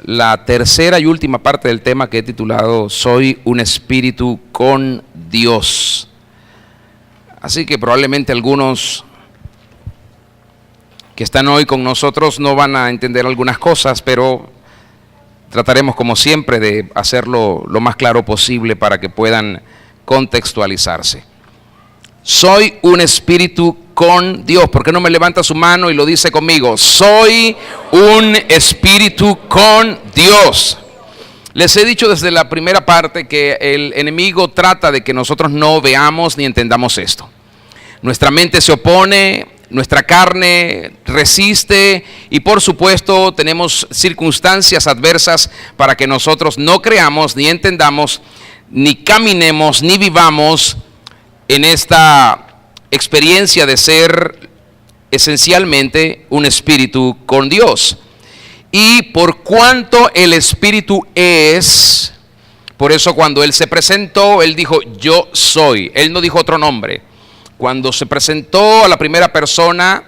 la tercera y última parte del tema que he titulado Soy un espíritu con Dios. Así que probablemente algunos que están hoy con nosotros no van a entender algunas cosas, pero trataremos como siempre de hacerlo lo más claro posible para que puedan contextualizarse. Soy un espíritu con Dios. ¿Por qué no me levanta su mano y lo dice conmigo? Soy un espíritu con Dios. Les he dicho desde la primera parte que el enemigo trata de que nosotros no veamos ni entendamos esto. Nuestra mente se opone, nuestra carne resiste y por supuesto tenemos circunstancias adversas para que nosotros no creamos, ni entendamos, ni caminemos, ni vivamos en esta experiencia de ser esencialmente un espíritu con Dios. Y por cuanto el espíritu es, por eso cuando Él se presentó, Él dijo yo soy, Él no dijo otro nombre. Cuando se presentó a la primera persona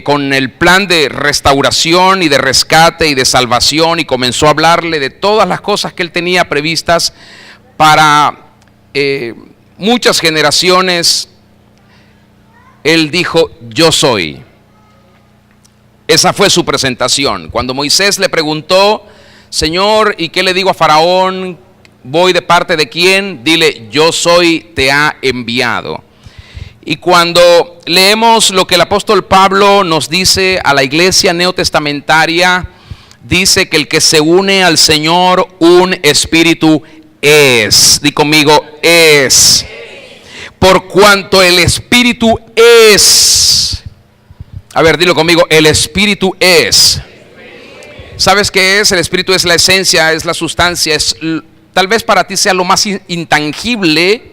con el plan de restauración y de rescate y de salvación y comenzó a hablarle de todas las cosas que Él tenía previstas para muchas generaciones, Él dijo yo soy. Esa fue su presentación. Cuando Moisés le preguntó, Señor, ¿y qué le digo a Faraón? ¿Voy de parte de quién? Dile, yo soy, te ha enviado. Y cuando leemos lo que el apóstol Pablo nos dice a la iglesia neotestamentaria, dice que el que se une al Señor, un espíritu es. Di conmigo, es. Por cuanto el espíritu es. A ver, dilo conmigo, el espíritu es. ¿Sabes qué es? El espíritu es la esencia, es la sustancia, es, tal vez para ti sea lo más intangible,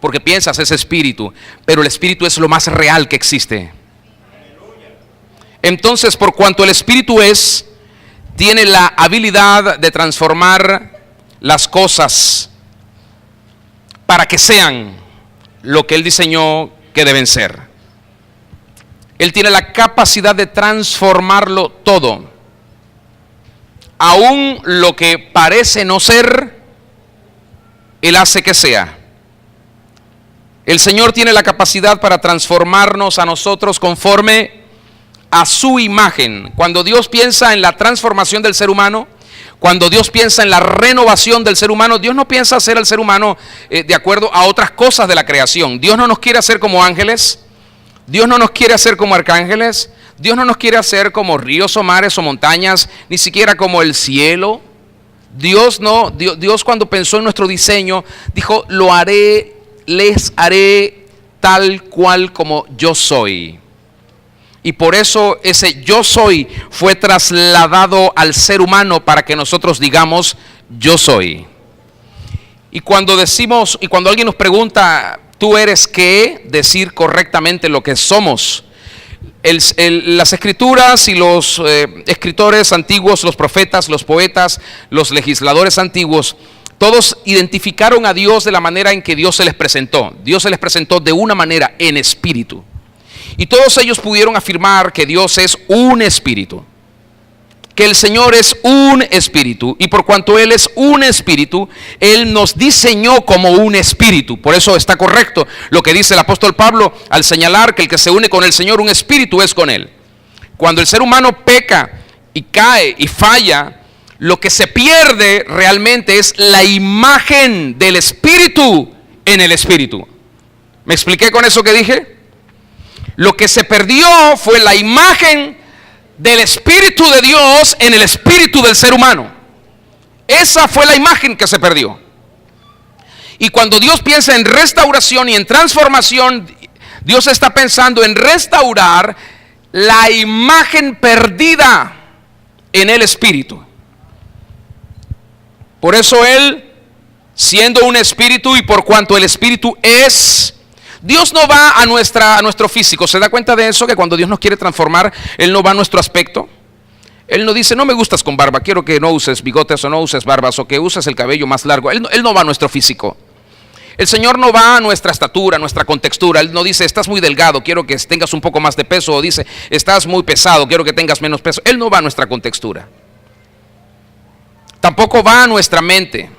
porque piensas es espíritu, pero el espíritu es lo más real que existe. Entonces, por cuanto el espíritu es, tiene la habilidad de transformar las cosas para que sean lo que Él diseñó que deben ser. Él tiene la capacidad de transformarlo todo. Aún lo que parece no ser, Él hace que sea. El Señor tiene la capacidad para transformarnos a nosotros conforme a su imagen. Cuando Dios piensa en la transformación del ser humano, cuando Dios piensa en la renovación del ser humano, Dios no piensa hacer al ser humano de acuerdo a otras cosas de la creación. Dios no nos quiere hacer como ángeles, Dios no nos quiere hacer como arcángeles, Dios no nos quiere hacer como ríos o mares o montañas, ni siquiera como el cielo. Dios no, Dios cuando pensó en nuestro diseño, dijo, lo haré, les haré tal cual como yo soy. Y por eso ese yo soy fue trasladado al ser humano para que nosotros digamos yo soy. Y cuando decimos, y cuando alguien nos pregunta, ¿tú eres qué? Decir correctamente lo que somos. Las escrituras y los escritores antiguos, los profetas, los poetas, los legisladores antiguos, todos identificaron a Dios de la manera en que Dios se les presentó. Dios se les presentó de una manera, en espíritu. Y todos ellos pudieron afirmar que Dios es un espíritu, que el Señor es un espíritu, y por cuanto Él es un espíritu, Él nos diseñó como un espíritu. Por eso está correcto lo que dice el apóstol Pablo al señalar que el que se une con el Señor, un espíritu es con Él. Cuando el ser humano peca y cae y falla, lo que se pierde realmente es la imagen del espíritu en el espíritu. ¿Me expliqué con eso que dije? Lo que se perdió fue la imagen del espíritu de Dios en el espíritu del ser humano. Esa fue la imagen que se perdió. Y cuando Dios piensa en restauración y en transformación, Dios está pensando en restaurar la imagen perdida en el espíritu. Por eso Él, siendo un espíritu y por cuanto el espíritu es, Dios no va a nuestro físico. ¿Se da cuenta de eso? Que cuando Dios nos quiere transformar, Él no va a nuestro aspecto. Él no dice, no me gustas con barba, quiero que no uses bigotes o no uses barbas o que uses el cabello más largo. Él no va a nuestro físico. El Señor no va a nuestra estatura, nuestra contextura. Él no dice, estás muy delgado, quiero que tengas un poco más de peso. O dice, estás muy pesado, quiero que tengas menos peso. Él no va a nuestra contextura. tampoco va a nuestra mente,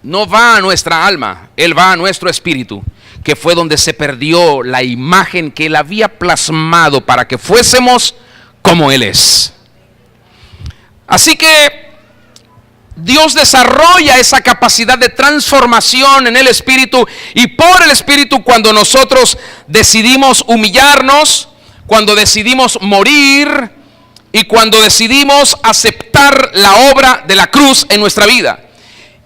no va a nuestra alma, Él va a nuestro espíritu, que fue donde se perdió la imagen que Él había plasmado para que fuésemos como Él es. Así que Dios desarrolla esa capacidad de transformación en el espíritu, y por el espíritu, cuando nosotros decidimos humillarnos, cuando decidimos morir y cuando decidimos aceptar la obra de la cruz en nuestra vida.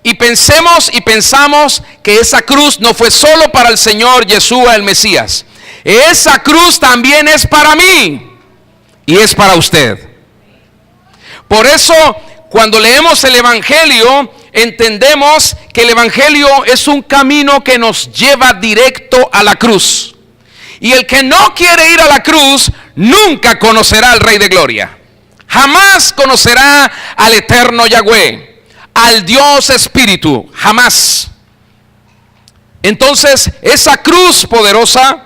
Y pensamos que esa cruz no fue solo para el Señor Yeshua el Mesías. Esa cruz también es para mí y es para usted. Por eso, cuando leemos el Evangelio, entendemos que el Evangelio es un camino que nos lleva directo a la cruz. Y el que no quiere ir a la cruz nunca conocerá al Rey de Gloria. Jamás conocerá al eterno Yahweh, al Dios Espíritu, jamás. Entonces, esa cruz poderosa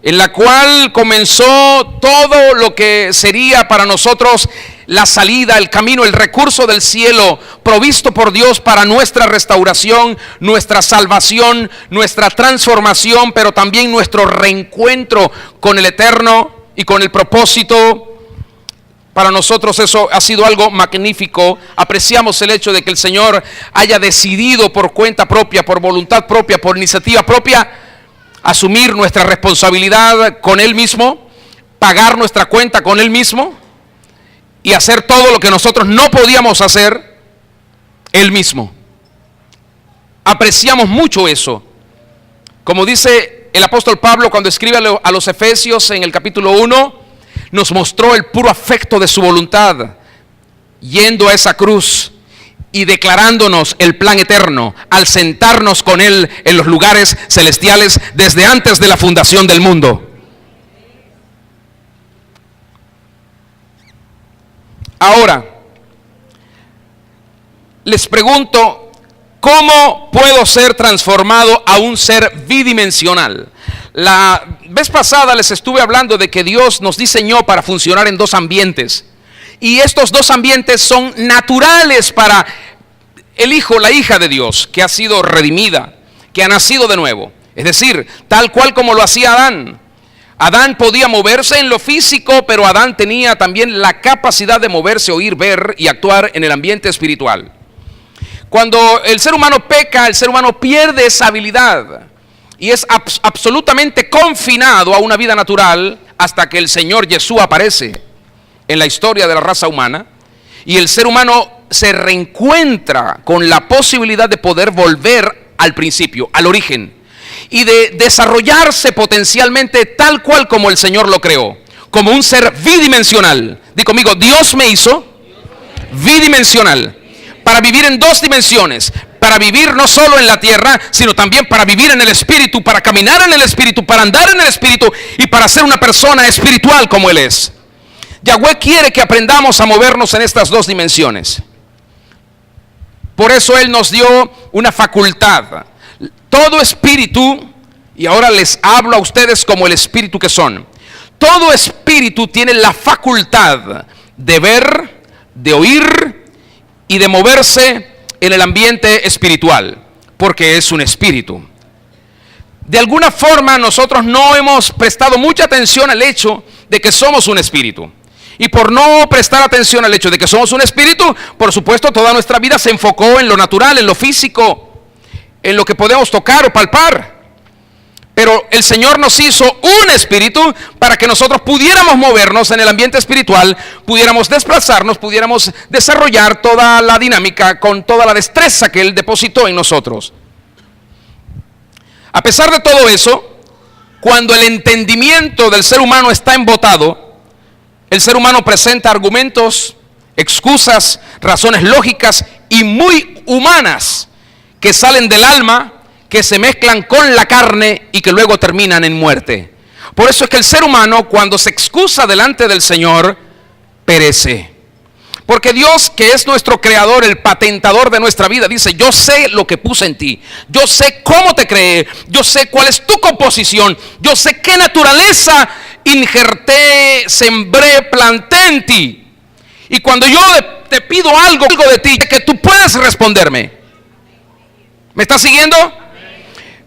en la cual comenzó todo lo que sería para nosotros la salida, el camino, el recurso del cielo provisto por Dios para nuestra restauración, nuestra salvación, nuestra transformación, pero también nuestro reencuentro con el Eterno y con el propósito. Para nosotros eso ha sido algo magnífico. Apreciamos el hecho de que el Señor haya decidido por cuenta propia, por voluntad propia, por iniciativa propia, asumir nuestra responsabilidad con Él mismo, pagar nuestra cuenta con Él mismo y hacer todo lo que nosotros no podíamos hacer Él mismo. Apreciamos mucho eso. Como dice el apóstol Pablo cuando escribe a los Efesios en el capítulo 1, nos mostró el puro afecto de su voluntad, yendo a esa cruz y declarándonos el plan eterno al sentarnos con Él en los lugares celestiales desde antes de la fundación del mundo. Ahora, les pregunto, ¿cómo puedo ser transformado a un ser bidimensional? La vez pasada les estuve hablando de que Dios nos diseñó para funcionar en dos ambientes. Y estos dos ambientes son naturales para el hijo, la hija de Dios, que ha sido redimida, que ha nacido de nuevo. Es decir, tal cual como lo hacía Adán. Adán podía moverse en lo físico, pero Adán tenía también la capacidad de moverse, oír, ver y actuar en el ambiente espiritual. Cuando el ser humano peca, el ser humano pierde esa habilidad y es absolutamente confinado a una vida natural hasta que el Señor Jesús aparece en la historia de la raza humana y el ser humano se reencuentra con la posibilidad de poder volver al principio, al origen, y de desarrollarse potencialmente tal cual como el Señor lo creó, como un ser bidimensional. Di conmigo, Dios me hizo bidimensional para vivir en dos dimensiones, para vivir no solo en la tierra, sino también para vivir en el espíritu, para caminar en el espíritu, para andar en el espíritu y para ser una persona espiritual como Él es. Yahweh quiere que aprendamos a movernos en estas dos dimensiones. Por eso Él nos dio una facultad. Todo espíritu, y ahora les hablo a ustedes como el espíritu que son, todo espíritu tiene la facultad de ver, de oír y de moverse en el ambiente espiritual, porque es un espíritu. De alguna forma nosotros no hemos prestado mucha atención al hecho de que somos un espíritu. Y por no prestar atención al hecho de que somos un espíritu, por supuesto toda nuestra vida se enfocó en lo natural, en lo físico, en lo que podemos tocar o palpar. Pero el Señor nos hizo un espíritu para que nosotros pudiéramos movernos en el ambiente espiritual, pudiéramos desplazarnos, pudiéramos desarrollar toda la dinámica con toda la destreza que Él depositó en nosotros. A pesar de todo eso, cuando el entendimiento del ser humano está embotado, el ser humano presenta argumentos, excusas, razones lógicas y muy humanas que salen del alma, que se mezclan con la carne y que luego terminan en muerte. Por eso es que el ser humano, cuando se excusa delante del Señor, perece. Porque Dios, que es nuestro creador, el patentador de nuestra vida, dice: yo sé lo que puse en ti, yo sé cómo te creé, yo sé cuál es tu composición, yo sé qué naturaleza injerté, sembré, planté en ti. Y cuando yo te pido algo de ti, que tú puedes responderme. ¿Me estás siguiendo?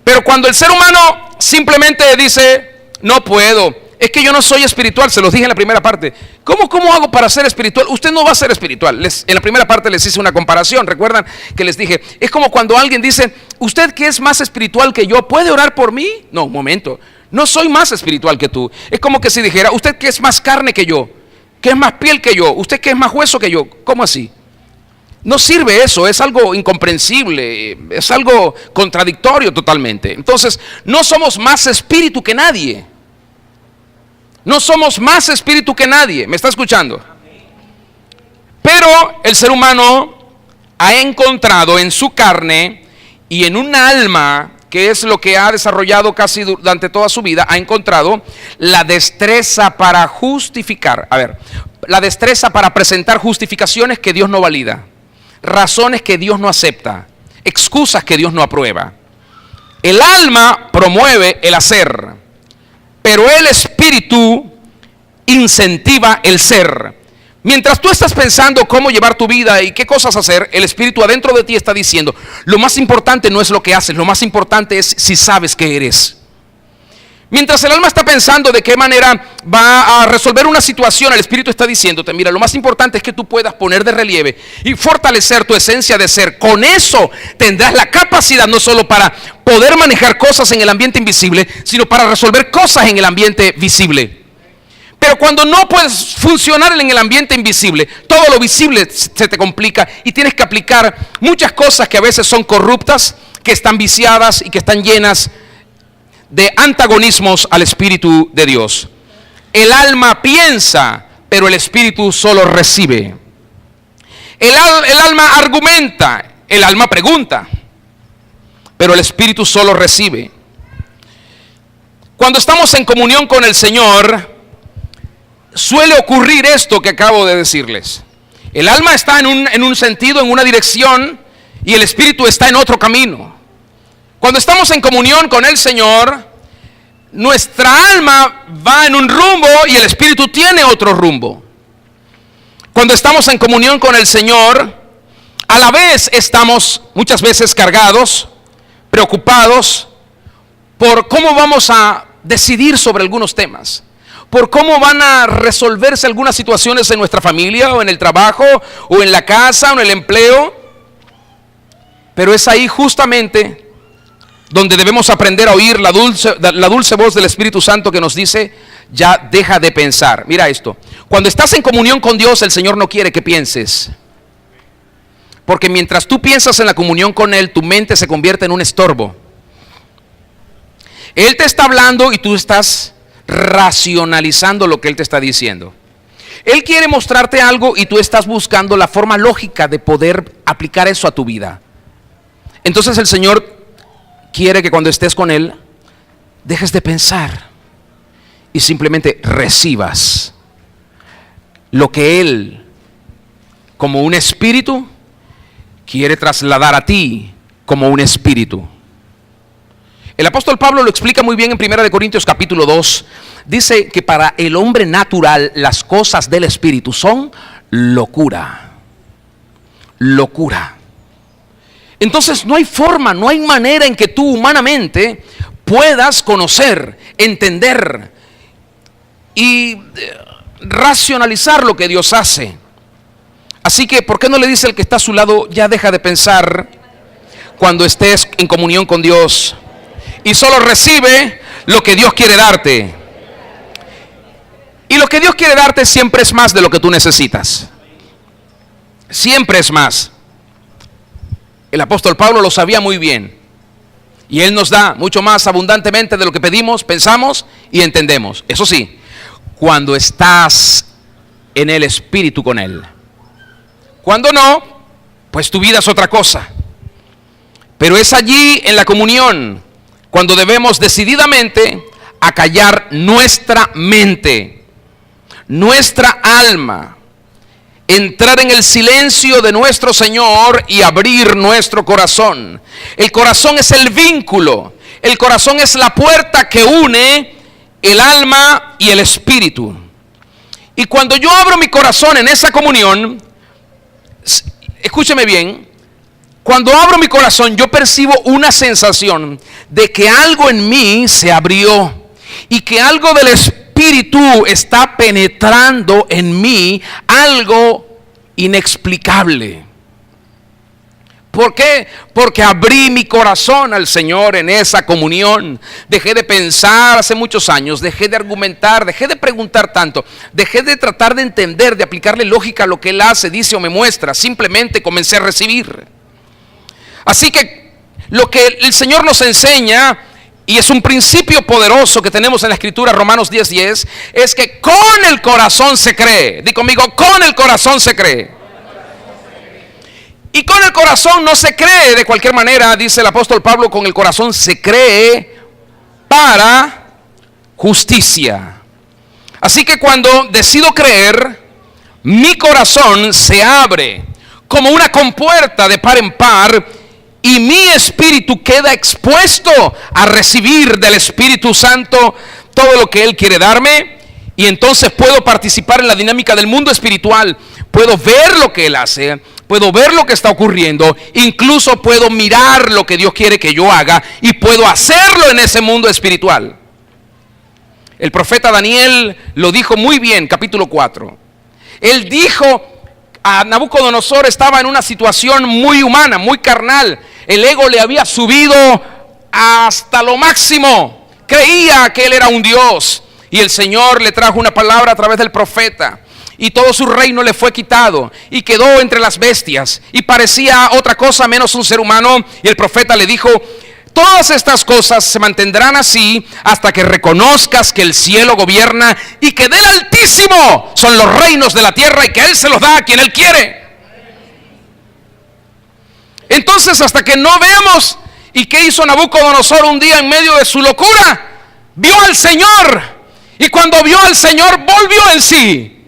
Pero cuando el ser humano simplemente dice, no puedo, es que yo no soy espiritual, se los dije en la primera parte. ¿Cómo hago para ser espiritual? Usted no va a ser espiritual. En la primera parte les hice una comparación. Recuerdan que les dije, es como cuando alguien dice, usted que es más espiritual que yo, ¿puede orar por mí? No, un momento, no soy más espiritual que tú. Es como que si dijera, usted que es más carne que yo, que es más piel que yo, usted que es más hueso que yo. ¿Cómo así? No sirve eso, es algo incomprensible, es algo contradictorio totalmente. Entonces, no somos más espíritu que nadie. No somos más espíritu que nadie. ¿Me está escuchando? Pero el ser humano ha encontrado en su carne y en un alma, que es lo que ha desarrollado casi durante toda su vida, ha encontrado la destreza para justificar. A ver, la destreza para presentar justificaciones que Dios no valida, razones que Dios no acepta, excusas que Dios no aprueba. El alma promueve el hacer, pero el espíritu incentiva el ser. Mientras tú estás pensando cómo llevar tu vida y qué cosas hacer, el espíritu adentro de ti está diciendo, lo más importante no es lo que haces, lo más importante es si sabes qué eres. Mientras el alma está pensando de qué manera va a resolver una situación, el espíritu está diciéndote, mira, lo más importante es que tú puedas poner de relieve y fortalecer tu esencia de ser. Con eso tendrás la capacidad no solo para poder manejar cosas en el ambiente invisible, sino para resolver cosas en el ambiente visible. Pero cuando no puedes funcionar en el ambiente invisible, todo lo visible se te complica y tienes que aplicar muchas cosas que a veces son corruptas, que están viciadas y que están llenas de antagonismos al Espíritu de Dios. El alma piensa, pero el Espíritu solo recibe. El alma argumenta, el alma pregunta, pero el Espíritu solo recibe. Cuando estamos en comunión con el Señor, suele ocurrir esto que acabo de decirles. El alma está en un sentido, en una dirección, y el Espíritu está en otro camino. Cuando estamos en comunión con el Señor, nuestra alma va en un rumbo y el Espíritu tiene otro rumbo. Cuando estamos en comunión con el Señor, a la vez estamos muchas veces cargados, preocupados por cómo vamos a decidir sobre algunos temas, por cómo van a resolverse algunas situaciones en nuestra familia o en el trabajo o en la casa o en el empleo. Pero es ahí justamente donde debemos aprender a oír la dulce voz del Espíritu Santo que nos dice, ya deja de pensar. Mira esto, cuando estás en comunión con Dios, el Señor no quiere que pienses. Porque mientras tú piensas en la comunión con Él, tu mente se convierte en un estorbo. Él te está hablando y tú estás racionalizando lo que Él te está diciendo. Él quiere mostrarte algo y tú estás buscando la forma lógica de poder aplicar eso a tu vida. Entonces el Señor quiere que cuando estés con Él, dejes de pensar y simplemente recibas lo que Él, como un espíritu, quiere trasladar a ti como un espíritu. El apóstol Pablo lo explica muy bien en 1 Corintios capítulo 2. Dice que para el hombre natural las cosas del espíritu son locura. Locura. Entonces no hay forma, no hay manera en que tú humanamente puedas conocer, entender y racionalizar lo que Dios hace. Así que, ¿por qué no le dice al que está a su lado, ya deja de pensar cuando estés en comunión con Dios y solo recibe lo que Dios quiere darte? Y lo que Dios quiere darte siempre es más de lo que tú necesitas. Siempre es más. El apóstol Pablo lo sabía muy bien. Y Él nos da mucho más abundantemente de lo que pedimos, pensamos y entendemos. Eso sí, cuando estás en el Espíritu con Él. Cuando no, pues tu vida es otra cosa. Pero es allí en la comunión cuando debemos decididamente acallar nuestra mente, nuestra alma, entrar en el silencio de nuestro Señor y abrir nuestro corazón. El corazón es el vínculo, el corazón es la puerta que une el alma y el espíritu. Y cuando yo abro mi corazón en esa comunión, escúcheme bien, cuando abro mi corazón yo percibo una sensación de que algo en mí se abrió y que algo del Espíritu está penetrando en mí, algo inexplicable. ¿Por qué? Porque abrí mi corazón al Señor en esa comunión. Dejé de pensar hace muchos años, dejé de argumentar, dejé de preguntar tanto, dejé de tratar de entender, de aplicarle lógica a lo que Él hace, dice o me muestra. Simplemente comencé a recibir. Así que lo que el Señor nos enseña, y es un principio poderoso que tenemos en la Escritura, Romanos 10:10, es que con el corazón se cree. Di conmigo, con el corazón se cree. Y con el corazón no se cree de cualquier manera, dice el apóstol Pablo, con el corazón se cree para justicia. Así que cuando decido creer, mi corazón se abre como una compuerta de par en par y mi espíritu queda expuesto a recibir del Espíritu Santo todo lo que Él quiere darme, y entonces puedo participar en la dinámica del mundo espiritual. Puedo ver lo que Él hace, puedo ver lo que está ocurriendo, incluso puedo mirar lo que Dios quiere que yo haga y puedo hacerlo en ese mundo espiritual. El profeta Daniel lo dijo muy bien, capítulo 4. Él dijo a Nabucodonosor, estaba en una situación muy humana, muy carnal. El ego le había subido hasta lo máximo. Creía que él era un Dios. Y el Señor le trajo una palabra a través del profeta. Y todo su reino le fue quitado. Y quedó entre las bestias. Y parecía otra cosa menos un ser humano. Y el profeta le dijo: todas estas cosas se mantendrán así hasta que reconozcas que el cielo gobierna y que del Altísimo son los reinos de la tierra y que Él se los da a quien Él quiere. Entonces, hasta que no veamos, ¿y qué hizo Nabucodonosor un día en medio de su locura? Vio al Señor, y cuando vio al Señor volvió en sí.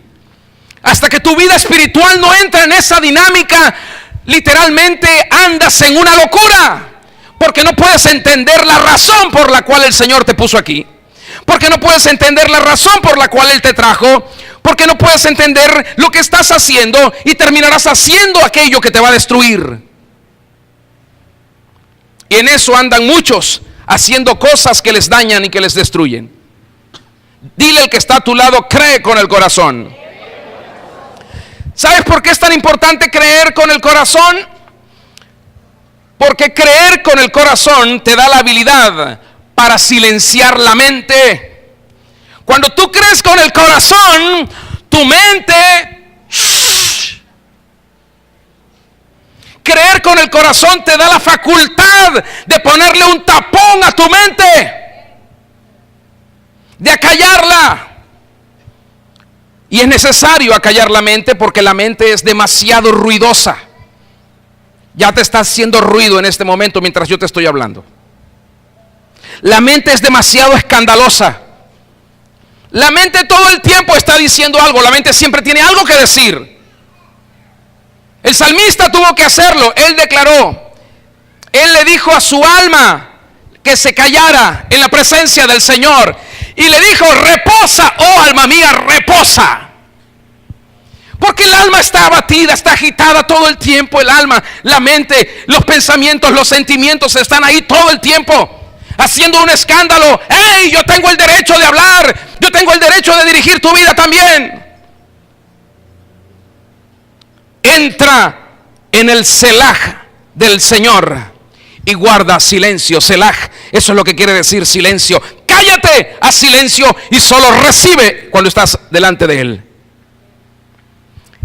Hasta que tu vida espiritual no entra en esa dinámica, literalmente andas en una locura, porque no puedes entender la razón por la cual el Señor te puso aquí, porque no puedes entender la razón por la cual Él te trajo, porque no puedes entender lo que estás haciendo y terminarás haciendo aquello que te va a destruir. Y en eso andan muchos, haciendo cosas que les dañan y que les destruyen. Dile al que está a tu lado: cree con el corazón. ¿Sabes por qué es tan importante creer con el corazón? Porque creer con el corazón te da la habilidad para silenciar la mente. Cuando tú crees con el corazón, tu mente... Creer con el corazón te da la facultad de ponerle un tapón a tu mente, de acallarla. Y es necesario acallar la mente porque la mente es demasiado ruidosa. Ya te está haciendo ruido en este momento mientras yo te estoy hablando. La mente es demasiado escandalosa. La mente todo el tiempo está diciendo algo. La mente siempre tiene algo que decir. El salmista tuvo que hacerlo. Él declaró, él le dijo a su alma que se callara en la presencia del Señor. Y le dijo: reposa, oh alma mía, reposa. Porque el alma está abatida, está agitada todo el tiempo. El alma, la mente, los pensamientos, los sentimientos están ahí todo el tiempo, haciendo un escándalo. ¡Hey! Yo tengo el derecho de hablar. Yo tengo el derecho de dirigir tu vida también. Entra en el Selah del Señor y guarda silencio. Selah, eso es lo que quiere decir silencio. Cállate, haz silencio y solo recibe cuando estás delante de Él.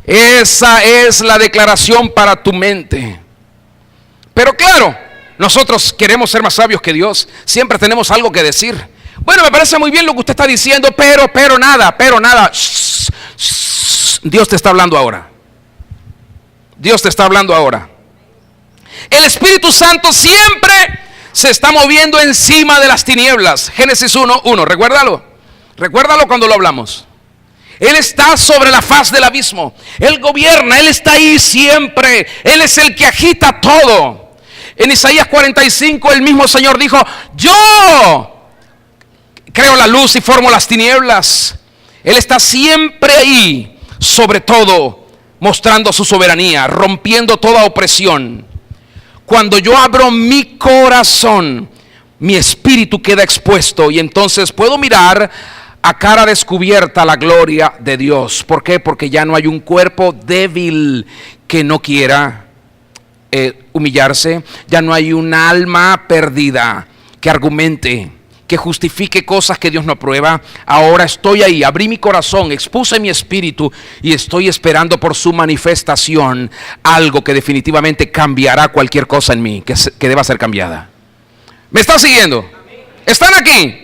Esa es la declaración para tu mente. Pero claro, nosotros queremos ser más sabios que Dios. Siempre tenemos algo que decir. Bueno, me parece muy bien lo que usted está diciendo, pero nada. Shh, shh. Dios te está hablando ahora. Dios te está hablando ahora. El Espíritu Santo siempre se está moviendo encima de las tinieblas. Génesis 1:1, recuérdalo cuando lo hablamos. Él está sobre la faz del abismo. Él gobierna, Él está ahí siempre. Él es el que agita todo. En Isaías 45 el mismo Señor dijo: yo creo la luz y formo las tinieblas. Él está siempre ahí, sobre todo mostrando su soberanía, rompiendo toda opresión. Cuando yo abro mi corazón, mi espíritu queda expuesto y entonces puedo mirar a cara descubierta la gloria de Dios. ¿Por qué? Porque ya no hay un cuerpo débil que no quiera humillarse. Ya no hay un alma perdida que argumente, que justifique cosas que Dios no aprueba. Ahora estoy ahí, abrí mi corazón, expuse mi espíritu y estoy esperando por su manifestación, algo que definitivamente cambiará cualquier cosa en mí que deba ser cambiada. ¿Me están siguiendo? ¿Están aquí?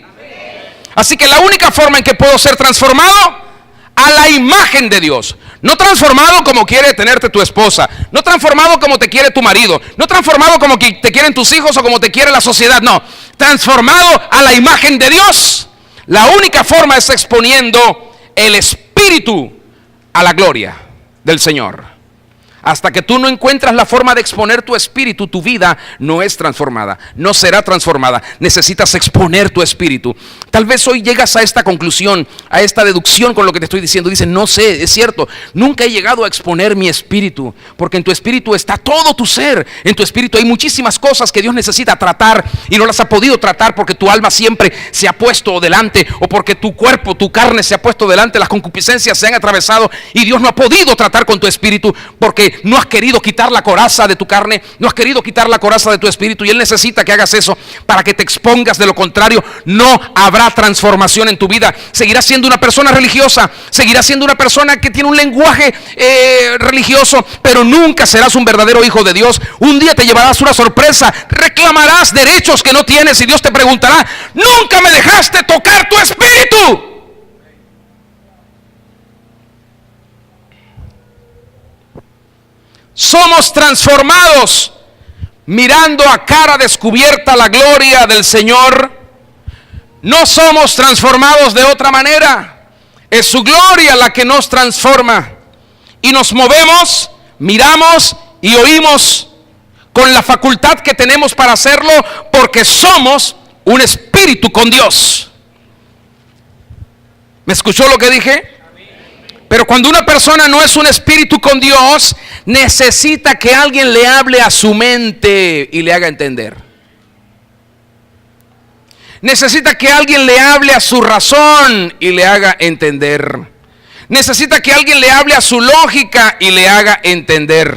Así que la única forma en que puedo ser transformado, a la imagen de Dios. No transformado como quiere tenerte tu esposa, no transformado como te quiere tu marido, no transformado como que te quieren tus hijos o como te quiere la sociedad, no, transformado a la imagen de Dios. La única forma es exponiendo el espíritu a la gloria del Señor. Hasta que tú no encuentras la forma de exponer tu espíritu, tu vida no es transformada, no será transformada. Necesitas exponer tu espíritu. Tal vez hoy llegas a esta conclusión, a esta deducción con lo que te estoy diciendo. Dices, no sé, es cierto, nunca he llegado a exponer mi espíritu, porque en tu espíritu está todo tu ser. En tu espíritu hay muchísimas cosas que Dios necesita tratar y no las ha podido tratar porque tu alma siempre se ha puesto delante, o porque tu cuerpo, tu carne se ha puesto delante, las concupiscencias se han atravesado y Dios no ha podido tratar con tu espíritu porque no has querido quitar la coraza de tu carne, no has querido quitar la coraza de tu espíritu, y Él necesita que hagas eso para que te expongas. De lo contrario, no habrá transformación en tu vida. Seguirás siendo una persona religiosa, seguirás siendo una persona que tiene un lenguaje religioso, pero nunca serás un verdadero hijo de Dios. Un día te llevarás una sorpresa, reclamarás derechos que no tienes y Dios te preguntará, nunca me dejaste tocar tu espíritu. Somos transformados mirando a cara descubierta la gloria del Señor. No somos transformados de otra manera. Es su gloria la que nos transforma. Y nos movemos, miramos y oímos con la facultad que tenemos para hacerlo, porque somos un espíritu con Dios. ¿Me escuchó lo que dije? Pero cuando una persona no es un espíritu con Dios, necesita que alguien le hable a su mente y le haga entender. Necesita que alguien le hable a su razón y le haga entender. Necesita que alguien le hable a su lógica y le haga entender.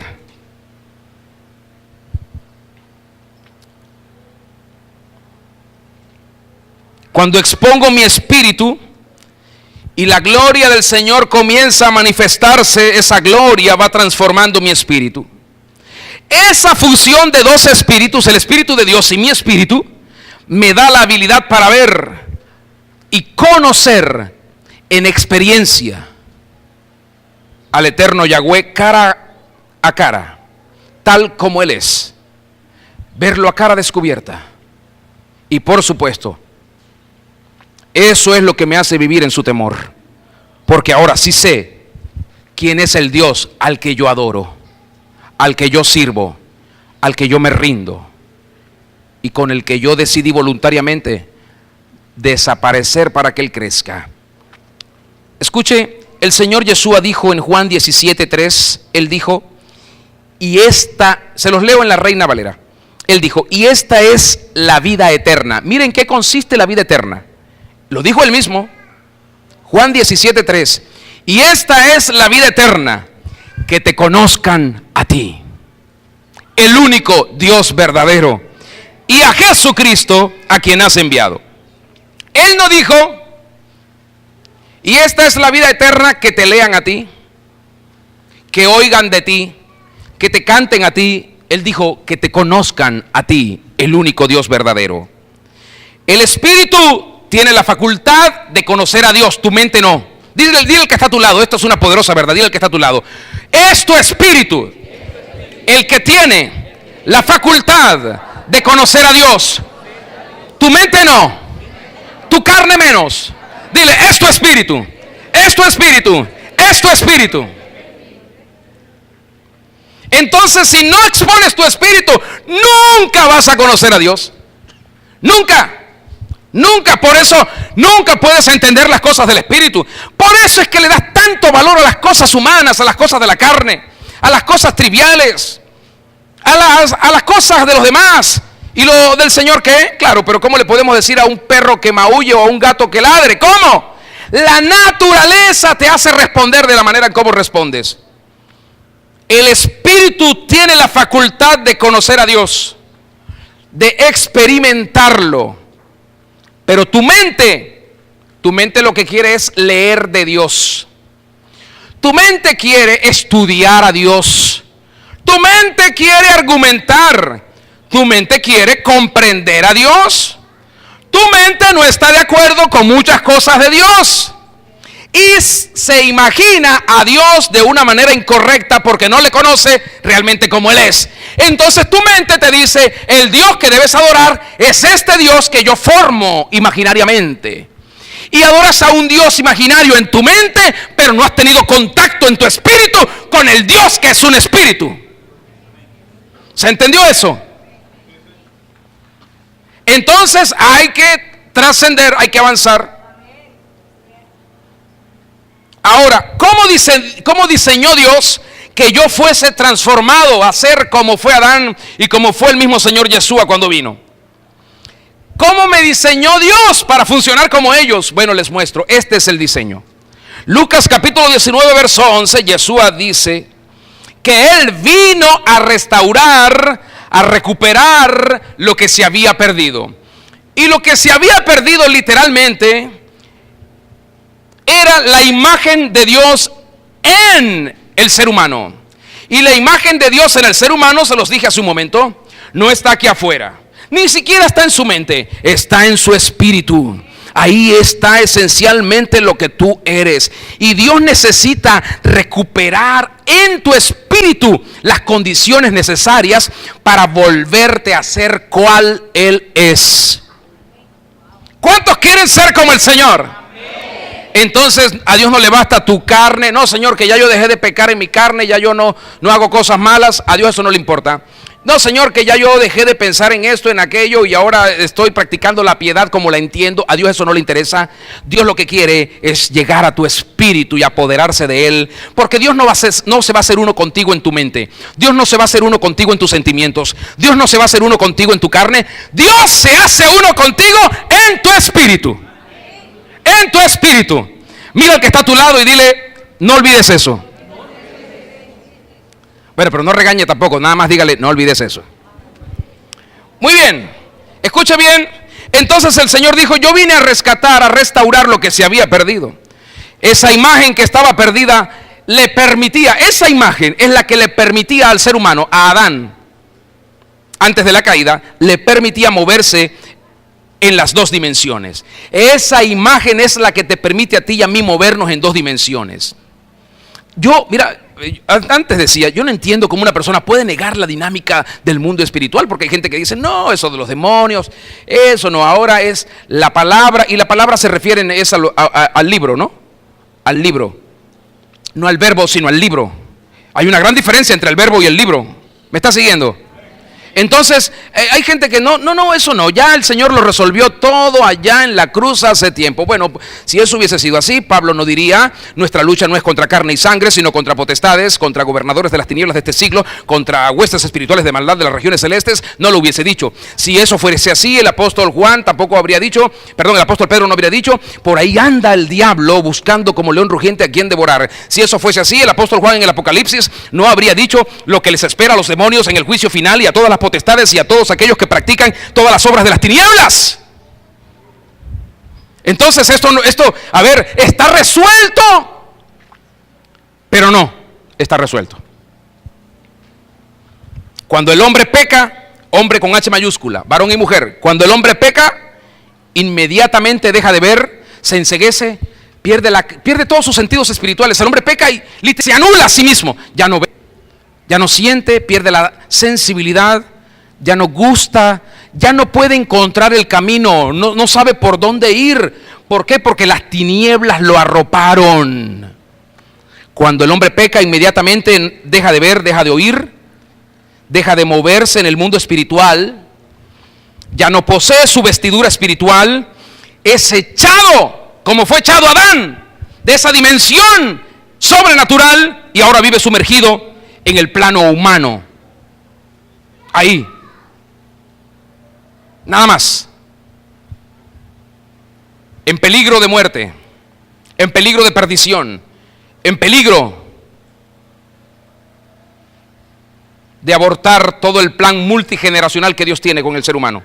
Cuando expongo mi espíritu y la gloria del Señor comienza a manifestarse, esa gloria va transformando mi espíritu. Esa fusión de dos espíritus, el espíritu de Dios y mi espíritu, me da la habilidad para ver y conocer en experiencia al eterno Yahweh cara a cara, tal como Él es. Verlo a cara descubierta. Y por supuesto, eso es lo que me hace vivir en su temor, porque ahora sí sé quién es el Dios al que yo adoro, al que yo sirvo, al que yo me rindo y con el que yo decidí voluntariamente desaparecer para que Él crezca. Escuche, el Señor Yeshua dijo en Juan 17:3, Él dijo, y esta, se los leo en la Reina Valera, Él dijo, y esta es la vida eterna. Miren qué consiste la vida eterna. Lo dijo Él mismo, Juan 17:3, y esta es la vida eterna, que te conozcan a ti, el único Dios verdadero, y a Jesucristo a quien has enviado. Él no dijo, y esta es la vida eterna, que te lean a ti, que oigan de ti, que te canten a ti. Él dijo que te conozcan a ti, el único Dios verdadero. El Espíritu tiene la facultad de conocer a Dios, tu mente no. Dile al que está a tu lado, esto es una poderosa verdad, dile al que está a tu lado, es tu espíritu el que tiene la facultad de conocer a Dios. Tu mente no, tu carne menos. Dile, es tu espíritu, es tu espíritu, es tu espíritu. Entonces, si no expones tu espíritu, nunca vas a conocer a Dios. Nunca. Nunca, por eso, nunca puedes entender las cosas del Espíritu. Por eso es que le das tanto valor a las cosas humanas, a las cosas de la carne, a las cosas triviales, a las cosas de los demás. ¿Y lo del Señor qué? Claro, pero ¿cómo le podemos decir a un perro que maulle o a un gato que ladre? ¿Cómo? La naturaleza te hace responder de la manera en cómo respondes. El Espíritu tiene la facultad de conocer a Dios, de experimentarlo. Pero tu mente lo que quiere es leer de Dios. Tu mente quiere estudiar a Dios. Tu mente quiere argumentar. Tu mente quiere comprender a Dios. Tu mente no está de acuerdo con muchas cosas de Dios. Y se imagina a Dios de una manera incorrecta porque no le conoce realmente como Él es. Entonces tu mente te dice, el Dios que debes adorar es este Dios que yo formo imaginariamente. Y adoras a un Dios imaginario en tu mente, pero no has tenido contacto en tu espíritu con el Dios que es un espíritu. ¿Se entendió eso? Entonces hay que trascender, hay que avanzar. Ahora, ¿cómo diseñó Dios que yo fuese transformado a ser como fue Adán y como fue el mismo Señor Yeshua cuando vino? ¿Cómo me diseñó Dios para funcionar como ellos? Bueno, les muestro, este es el diseño. Lucas capítulo 19, verso 11, Yeshua dice que Él vino a restaurar, a recuperar lo que se había perdido. Y lo que se había perdido literalmente era la imagen de Dios en el ser humano. Y la imagen de Dios en el ser humano, se los dije hace un momento, no está aquí afuera. Ni siquiera está en su mente, está en su espíritu. Ahí está esencialmente lo que tú eres. Y Dios necesita recuperar en tu espíritu las condiciones necesarias para volverte a ser cual Él es. ¿Cuántos quieren ser como el Señor? Entonces a Dios no le basta tu carne. No, Señor, que ya yo dejé de pecar en mi carne, ya yo no hago cosas malas. A Dios eso no le importa. No, Señor, que ya yo dejé de pensar en esto, en aquello, y ahora estoy practicando la piedad como la entiendo. A Dios eso no le interesa. Dios lo que quiere es llegar a tu espíritu y apoderarse de él. Porque Dios no se va a hacer uno contigo en tu mente. Dios no se va a hacer uno contigo en tus sentimientos. Dios no se va a hacer uno contigo en tu carne. Dios se hace uno contigo en tu espíritu. En tu espíritu. Mira al que está a tu lado y dile, no olvides eso. Bueno, pero no regañe tampoco, nada más dígale, no olvides eso. Muy bien, escuche bien. Entonces el Señor dijo, yo vine a rescatar, a restaurar lo que se había perdido. Esa imagen que estaba perdida le permitía, esa imagen es la que le permitía al ser humano, a Adán, antes de la caída, le permitía moverse en las dos dimensiones. Esa imagen es la que te permite a ti y a mí movernos en dos dimensiones. Mira, antes decía, yo no entiendo cómo una persona puede negar la dinámica del mundo espiritual, porque hay gente que dice, no, eso de los demonios, eso no, ahora es la palabra, y la palabra se refiere al libro, ¿no? Al libro, no al verbo, sino al libro. Hay una gran diferencia entre el verbo y el libro. ¿Me está siguiendo? Entonces, hay gente que no, eso no, ya el Señor lo resolvió todo allá en la cruz hace tiempo. Bueno, si eso hubiese sido así, Pablo no diría, nuestra lucha no es contra carne y sangre, sino contra potestades, contra gobernadores de las tinieblas de este siglo, contra huestes espirituales de maldad de las regiones celestes. No lo hubiese dicho. Si eso fuese así, el apóstol Juan tampoco habría dicho, el apóstol Pedro no habría dicho, por ahí anda el diablo buscando como león rugiente a quien devorar. Si eso fuese así, el apóstol Juan en el Apocalipsis no habría dicho lo que les espera a los demonios en el juicio final y a todas las potestades y a todos aquellos que practican todas las obras de las tinieblas. Entonces esto, a ver, está resuelto, pero no está resuelto. Cuando el hombre peca, hombre con H mayúscula, varón y mujer, cuando el hombre peca, inmediatamente deja de ver, se enceguece, pierde todos sus sentidos espirituales. El hombre peca y se anula a sí mismo, ya no ve, ya no siente, pierde la sensibilidad, ya no gusta, ya no puede encontrar el camino, no sabe por dónde ir. ¿Por qué? Porque las tinieblas lo arroparon. Cuando el hombre peca, inmediatamente deja de ver, deja de oír, deja de moverse en el mundo espiritual, ya no posee su vestidura espiritual, es echado, como fue echado Adán, de esa dimensión sobrenatural, y ahora vive sumergido en el plano humano. Ahí. Nada más. En peligro de muerte, en peligro de perdición, en peligro de abortar todo el plan multigeneracional que Dios tiene con el ser humano.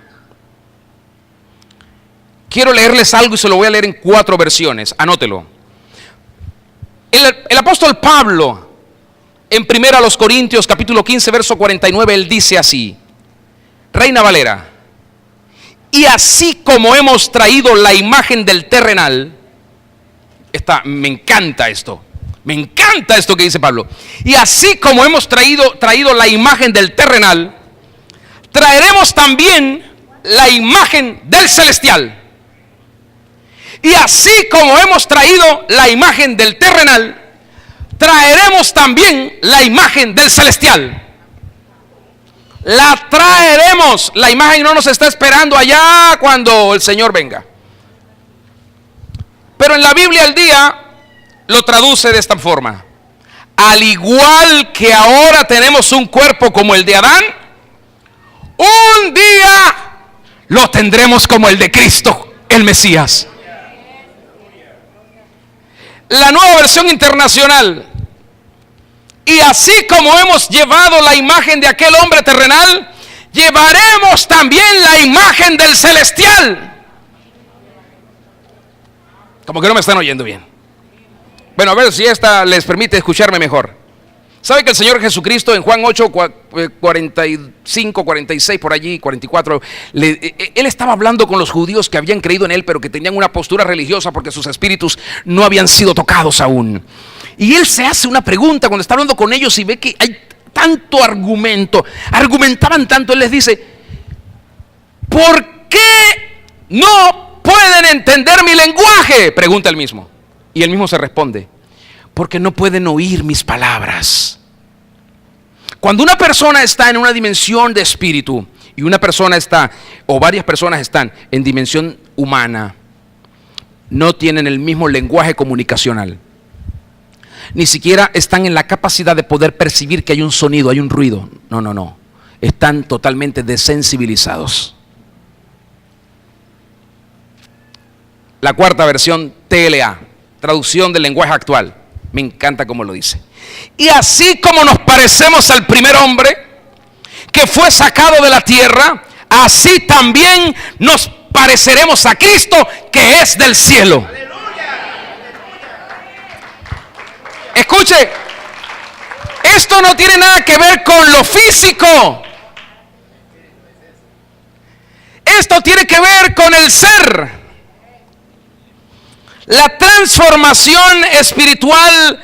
Quiero leerles algo y se lo voy a leer en 4 versiones, anótelo. El apóstol Pablo, en 1 Corintios capítulo 15, verso 49, él dice así, Reina Valera: y así como hemos traído la imagen del terrenal, me encanta esto que dice Pablo, y así como hemos traído la imagen del terrenal, traeremos también la imagen del celestial. Y así como hemos traído la imagen del terrenal, traeremos también la imagen del celestial. La traeremos. La imagen no nos está esperando allá cuando el Señor venga. Pero en la Biblia el día lo traduce de esta forma: al igual que ahora tenemos un cuerpo como el de Adán, un día lo tendremos como el de Cristo, el Mesías. La Nueva Versión Internacional: y así como hemos llevado la imagen de aquel hombre terrenal, llevaremos también la imagen del celestial. Como que no me están oyendo bien. Bueno, a ver si esta les permite escucharme mejor. ¿Sabe que el Señor Jesucristo en Juan 8, 45, 46, por allí, 44, Él estaba hablando con los judíos que habían creído en Él, pero que tenían una postura religiosa porque sus espíritus no habían sido tocados aún? Y Él se hace una pregunta cuando está hablando con ellos y ve que hay tanto argumento, argumentaban tanto. Él les dice: ¿por qué no pueden entender mi lenguaje?, pregunta él mismo. Y él mismo se responde: porque no pueden oír mis palabras. Cuando una persona está en una dimensión de espíritu y una persona está, o varias personas están en dimensión humana, no tienen el mismo lenguaje comunicacional. Ni siquiera están en la capacidad de poder percibir que hay un sonido, hay un ruido. No. Están totalmente desensibilizados. La 4ª versión, TLA, traducción del lenguaje actual. Me encanta cómo lo dice. Y así como nos parecemos al primer hombre que fue sacado de la tierra, así también nos pareceremos a Cristo, que es del cielo. Escuche, esto no tiene nada que ver con lo físico. Esto tiene que ver con el ser. La transformación espiritual,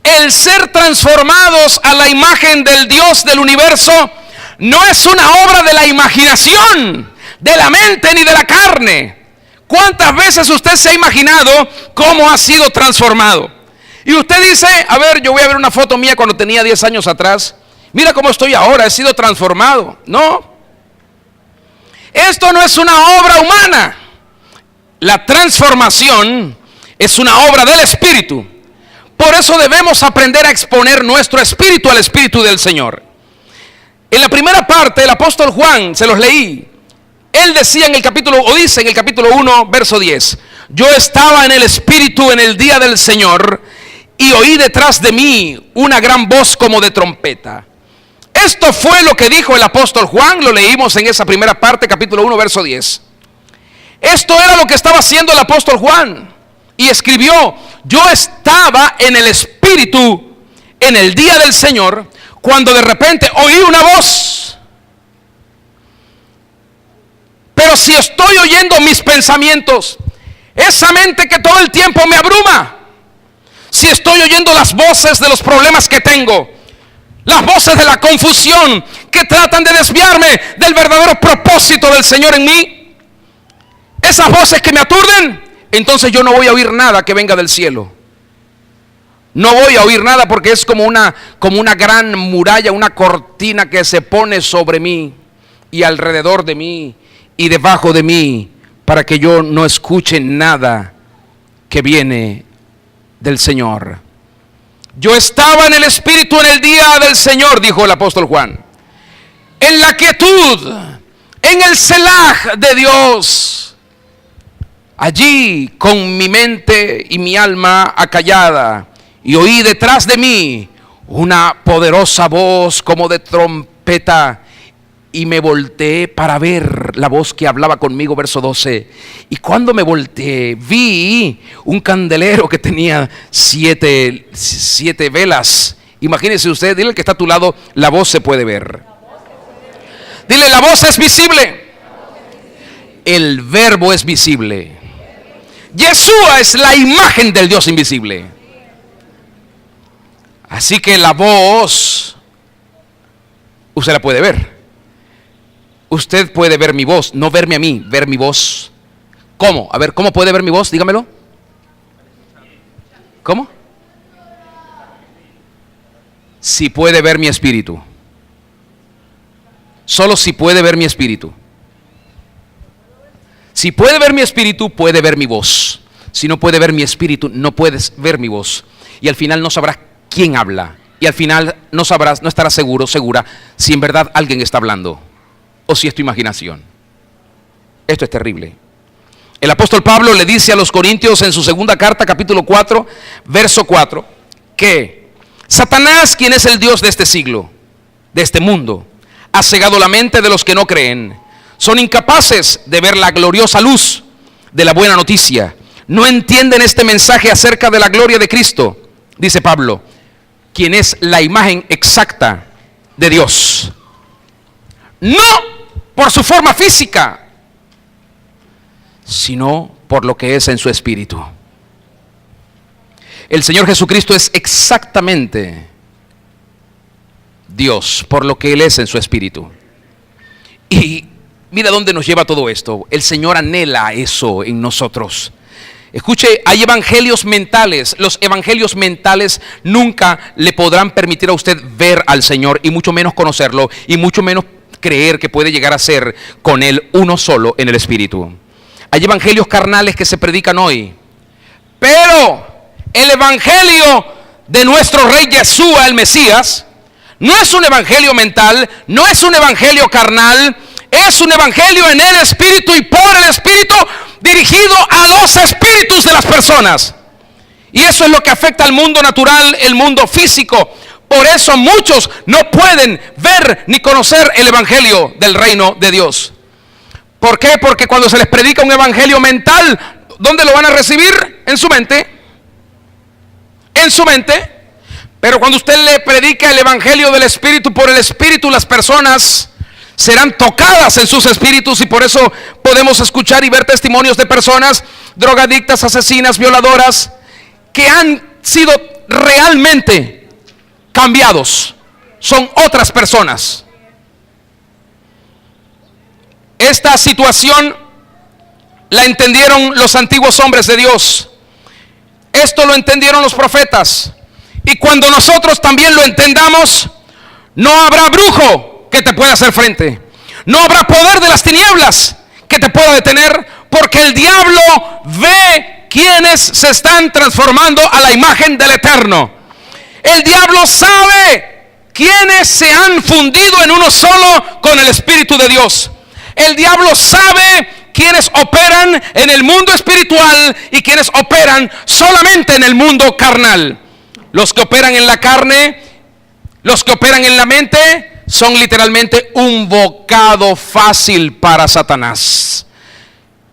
el ser transformados a la imagen del Dios del universo, no es una obra de la imaginación, de la mente ni de la carne. ¿Cuántas veces usted se ha imaginado cómo ha sido transformado? Y usted dice: a ver, yo voy a ver una foto mía cuando tenía 10 años atrás. Mira cómo estoy ahora, he sido transformado. No. Esto no es una obra humana. La transformación es una obra del Espíritu. Por eso debemos aprender a exponer nuestro espíritu al Espíritu del Señor. En la primera parte, el apóstol Juan, se los leí. Él decía en el capítulo, o dice en el capítulo 1, verso 10: yo estaba en el Espíritu en el día del Señor, y oí detrás de mí una gran voz como de trompeta. Esto fue lo que dijo el apóstol Juan. Lo leímos en esa primera parte, capítulo 1, verso 10. Esto era lo que estaba haciendo el apóstol Juan. Y escribió: yo estaba en el Espíritu en el día del Señor, cuando de repente oí una voz. Pero si estoy oyendo mis pensamientos, esa mente que todo el tiempo me abruma, si estoy oyendo las voces de los problemas que tengo, las voces de la confusión que tratan de desviarme del verdadero propósito del Señor en mí, esas voces que me aturden, entonces yo no voy a oír nada que venga del cielo. No voy a oír nada, porque es como una gran muralla, una cortina que se pone sobre mí y alrededor de mí y debajo de mí, para que yo no escuche nada que viene del Señor. Yo estaba en el Espíritu en el día del Señor, dijo el apóstol Juan, en la quietud, en el Selah de Dios, allí con mi mente y mi alma acallada, y oí detrás de mí una poderosa voz como de trompeta, y me volteé para ver la voz que hablaba conmigo, verso 12. Y cuando me volteé, vi un candelero que tenía siete velas. Imagínese usted, dile al que está a tu lado, la voz se puede ver. Dile, la voz es visible. El verbo es visible. Yeshua es la imagen del Dios invisible. Así que la voz, usted la puede ver. Usted puede ver mi voz, no verme a mí, ver mi voz. ¿Cómo? A ver, ¿cómo puede ver mi voz? Dígamelo. ¿Cómo? Si puede ver mi espíritu. Solo si puede ver mi espíritu. Si puede ver mi espíritu, puede ver mi voz. Si no puede ver mi espíritu, no puedes ver mi voz. Y al final no sabrás quién habla. Y al final no estarás segura si en verdad alguien está hablando o si es tu imaginación. Esto es terrible. El apóstol Pablo le dice a los Corintios en su segunda carta, capítulo 4, verso 4, que Satanás, quien es el Dios de este siglo, de este mundo, ha cegado la mente de los que no creen. Son incapaces de ver la gloriosa luz de la buena noticia. No entienden este mensaje acerca de la gloria de Cristo, dice Pablo, quien es la imagen exacta de Dios. No por su forma física, sino por lo que es en su espíritu. El Señor Jesucristo es exactamente Dios por lo que Él es en su espíritu. Y mira dónde nos lleva todo esto. El Señor anhela eso en nosotros. Escuche, hay evangelios mentales. Los evangelios mentales nunca le podrán permitir a usted ver al Señor, y mucho menos conocerlo, y mucho menos creer que puede llegar a ser con Él uno solo en el Espíritu. Hay evangelios carnales que se predican hoy, pero el evangelio de nuestro Rey Yeshua, el Mesías, no es un evangelio mental, no es un evangelio carnal, es un evangelio en el Espíritu y por el Espíritu, dirigido a los espíritus de las personas. Y eso es lo que afecta al mundo natural, el mundo físico. Por eso muchos no pueden ver ni conocer el evangelio del reino de Dios. ¿Por qué? Porque cuando se les predica un evangelio mental, ¿dónde lo van a recibir? En su mente. En su mente. Pero cuando usted le predica el evangelio del Espíritu por el Espíritu, las personas serán tocadas en sus espíritus. Y por eso podemos escuchar y ver testimonios de personas drogadictas, asesinas, violadoras, que han sido realmente cambiados. Son otras personas. Esta situación la entendieron los antiguos hombres de Dios. Esto lo entendieron los profetas. Y cuando nosotros también lo entendamos, no habrá brujo que te pueda hacer frente. No habrá poder de las tinieblas que te pueda detener, porque el diablo ve quienes se están transformando a la imagen del Eterno. El diablo sabe quienes se han fundido en uno solo con el Espíritu de Dios. El diablo sabe quienes operan en el mundo espiritual y quienes operan solamente en el mundo carnal. Los que operan en la carne, los que operan en la mente, son literalmente un bocado fácil para Satanás.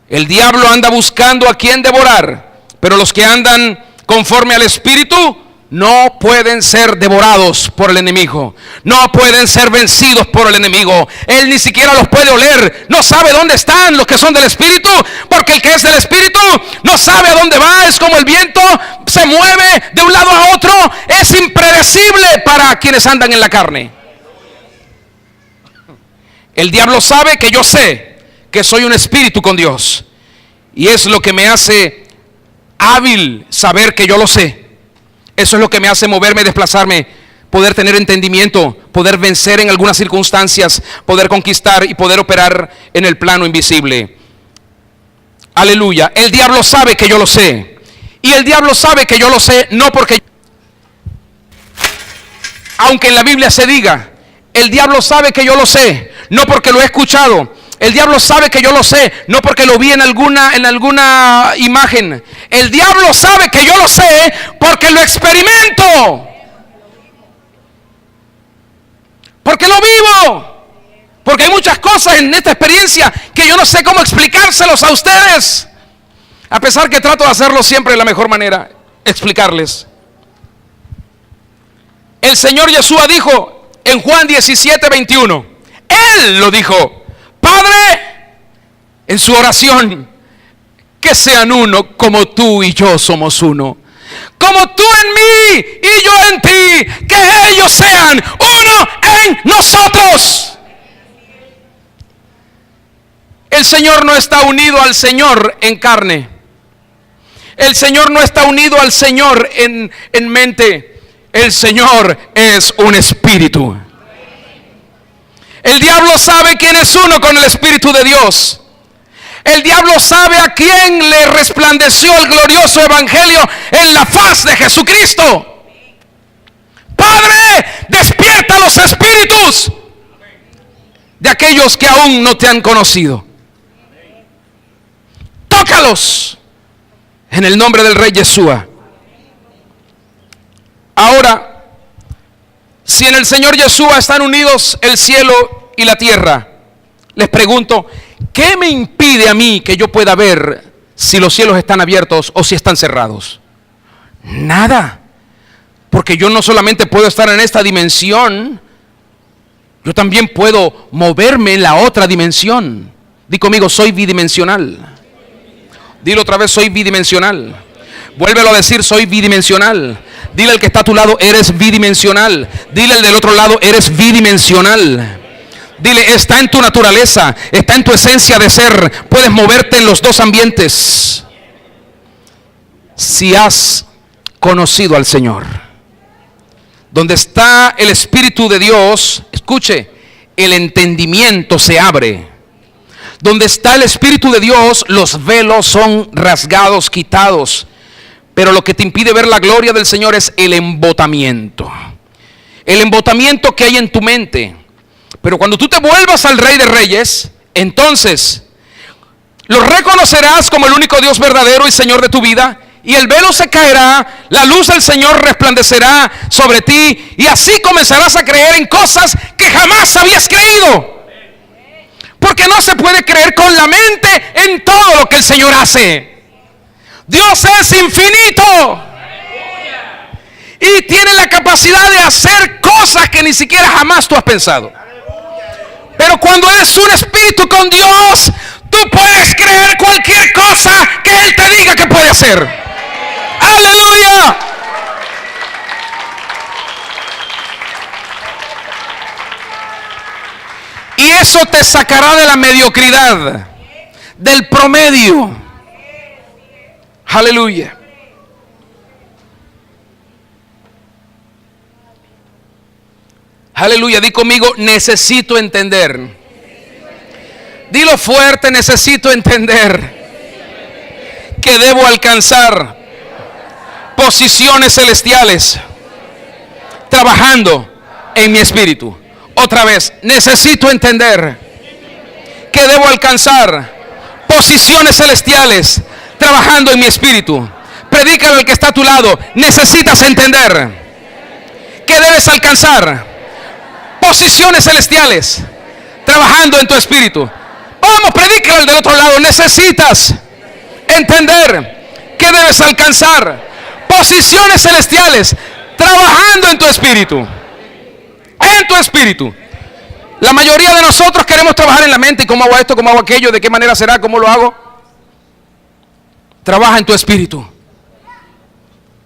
El diablo anda buscando a quien devorar, pero los que andan conforme al Espíritu no pueden ser devorados por el enemigo. No pueden ser vencidos por el enemigo. Él ni siquiera los puede oler. No sabe dónde están los que son del Espíritu, porque el que es del Espíritu no sabe a dónde va. Es como el viento, se mueve de un lado a otro. Es impredecible para quienes andan en la carne. El diablo sabe que yo sé que soy un espíritu con Dios, y es lo que me hace hábil saber que yo lo sé. Eso es lo que me hace moverme, desplazarme, poder tener entendimiento, poder vencer en algunas circunstancias, poder conquistar y poder operar en el plano invisible. Aleluya. El diablo sabe que yo lo sé. Y el diablo sabe que yo lo sé, no porque, aunque en la Biblia se diga, el diablo sabe que yo lo sé, no porque lo he escuchado. El diablo sabe que yo lo sé, no porque lo vi en alguna imagen. El diablo sabe que yo lo sé porque lo experimento. Porque lo vivo. Porque hay muchas cosas en esta experiencia que yo no sé cómo explicárselos a ustedes. A pesar que trato de hacerlo siempre de la mejor manera, explicarles. El Señor Yeshua dijo en Juan 17:21, Él lo dijo: Padre, en su oración, que sean uno como tú y yo somos uno. Como tú en mí y yo en ti, que ellos sean uno en nosotros. El Señor no está unido al Señor en carne. El Señor no está unido al Señor en mente. El Señor es un espíritu. El diablo sabe quién es uno con el Espíritu de Dios. El diablo sabe a quién le resplandeció el glorioso evangelio en la faz de Jesucristo. Padre, despierta los espíritus de aquellos que aún no te han conocido. Tócalos en el nombre del Rey Yeshua. Ahora, si en el Señor Yeshua están unidos el cielo y la tierra, les pregunto, ¿qué me impide a mí que yo pueda ver si los cielos están abiertos o si están cerrados? Nada. Porque yo no solamente puedo estar en esta dimensión, yo también puedo moverme en la otra dimensión. Di conmigo, soy bidimensional. Dilo otra vez, soy bidimensional. Vuélvelo a decir, soy bidimensional. Dile al que está a tu lado, eres bidimensional. Dile al del otro lado, eres bidimensional. Dile, está en tu naturaleza, está en tu esencia de ser. Puedes moverte en los dos ambientes. Si has conocido al Señor, donde está el Espíritu de Dios, escuche, el entendimiento se abre. Donde está el Espíritu de Dios, los velos son rasgados, quitados. Pero lo que te impide ver la gloria del Señor es el embotamiento. El embotamiento que hay en tu mente. Pero cuando tú te vuelvas al Rey de Reyes, entonces lo reconocerás como el único Dios verdadero y Señor de tu vida. Y el velo se caerá, la luz del Señor resplandecerá sobre ti. Y así comenzarás a creer en cosas que jamás habías creído. Porque no se puede creer con la mente en todo lo que el Señor hace. Dios es infinito. Y tiene la capacidad de hacer cosas que ni siquiera jamás tú has pensado. Pero cuando eres un espíritu con Dios, tú puedes creer cualquier cosa que Él te diga que puede hacer. ¡Aleluya! Y eso te sacará de la mediocridad, del promedio. Aleluya. Aleluya, di conmigo, necesito entender. Dilo fuerte, necesito entender que debo alcanzar posiciones celestiales trabajando en mi espíritu. Otra vez, necesito entender que debo alcanzar posiciones celestiales trabajando en mi espíritu. Predícalo al que está a tu lado. Necesitas entender que debes alcanzar posiciones celestiales trabajando en tu espíritu. Vamos, predícalo al del otro lado. Necesitas entender que debes alcanzar posiciones celestiales trabajando en tu espíritu. En tu espíritu. La mayoría de nosotros queremos trabajar en la mente. ¿Cómo hago esto? ¿Cómo hago aquello? ¿De qué manera será? ¿Cómo lo hago? Trabaja en tu espíritu.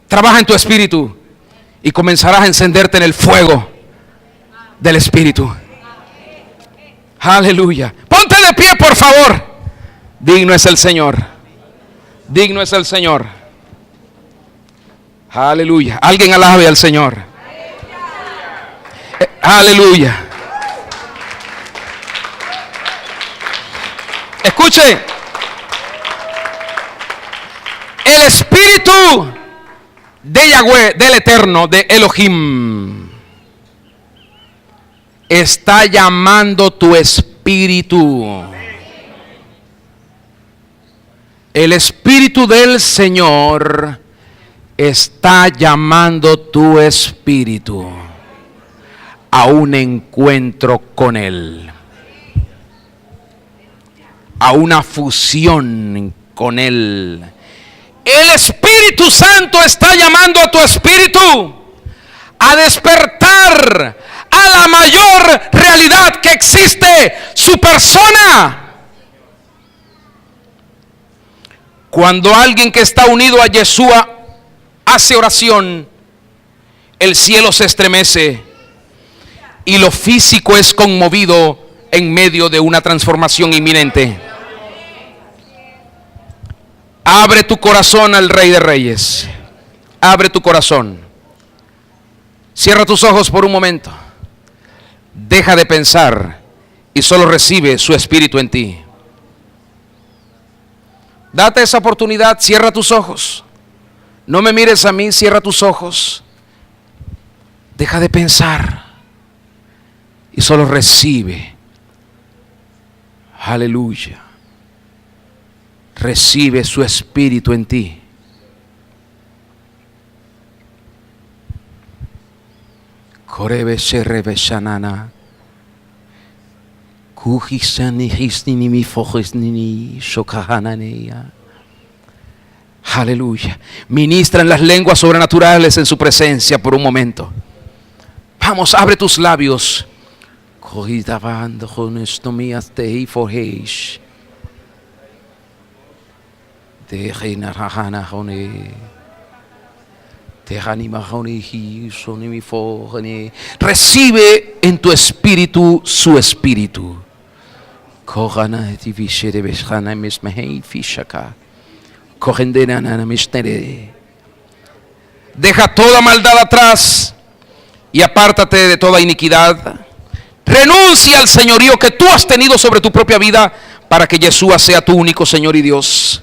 Trabaja en tu espíritu y comenzarás a encenderte en el fuego del espíritu. Aleluya. Ponte de pie, por favor. Digno es el Señor. Digno es el Señor. Aleluya. Alguien alabe al Señor. Aleluya. Escuche. espíritu de Yahweh, del Eterno, de Elohim, está llamando tu espíritu. El espíritu del Señor está llamando tu espíritu a un encuentro con Él, a una fusión con Él. El Espíritu Santo está llamando a tu espíritu a despertar a la mayor realidad que existe, su persona. Cuando alguien que está unido a Yeshua hace oración, el cielo se estremece y lo físico es conmovido en medio de una transformación inminente. Abre tu corazón al Rey de Reyes. Abre tu corazón. Cierra tus ojos por un momento. Deja de pensar y solo recibe su espíritu en ti. Date esa oportunidad, cierra tus ojos. No me mires a mí, cierra tus ojos. Deja de pensar y solo recibe. Aleluya. Recibe su espíritu en ti. Korebe sherebe shanana. Aleluya. Ministra en las lenguas sobrenaturales en su presencia por un momento. Vamos, abre tus labios. Recibe en tu espíritu su espíritu. Deja toda maldad atrás y apártate de toda iniquidad. Renuncia al señorío que tú has tenido sobre tu propia vida para que Yeshua sea tu único Señor y Dios.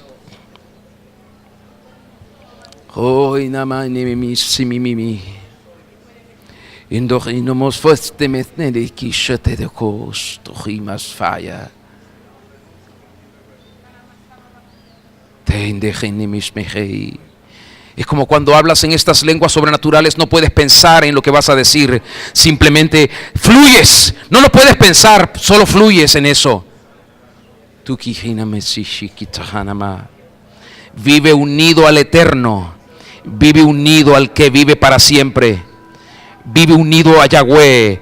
Es como cuando hablas en estas lenguas sobrenaturales, no puedes pensar en lo que vas a decir, simplemente fluyes, no lo puedes pensar, solo fluyes en eso. Vive unido al Eterno, vive unido al que vive para siempre, vive unido a Yahweh,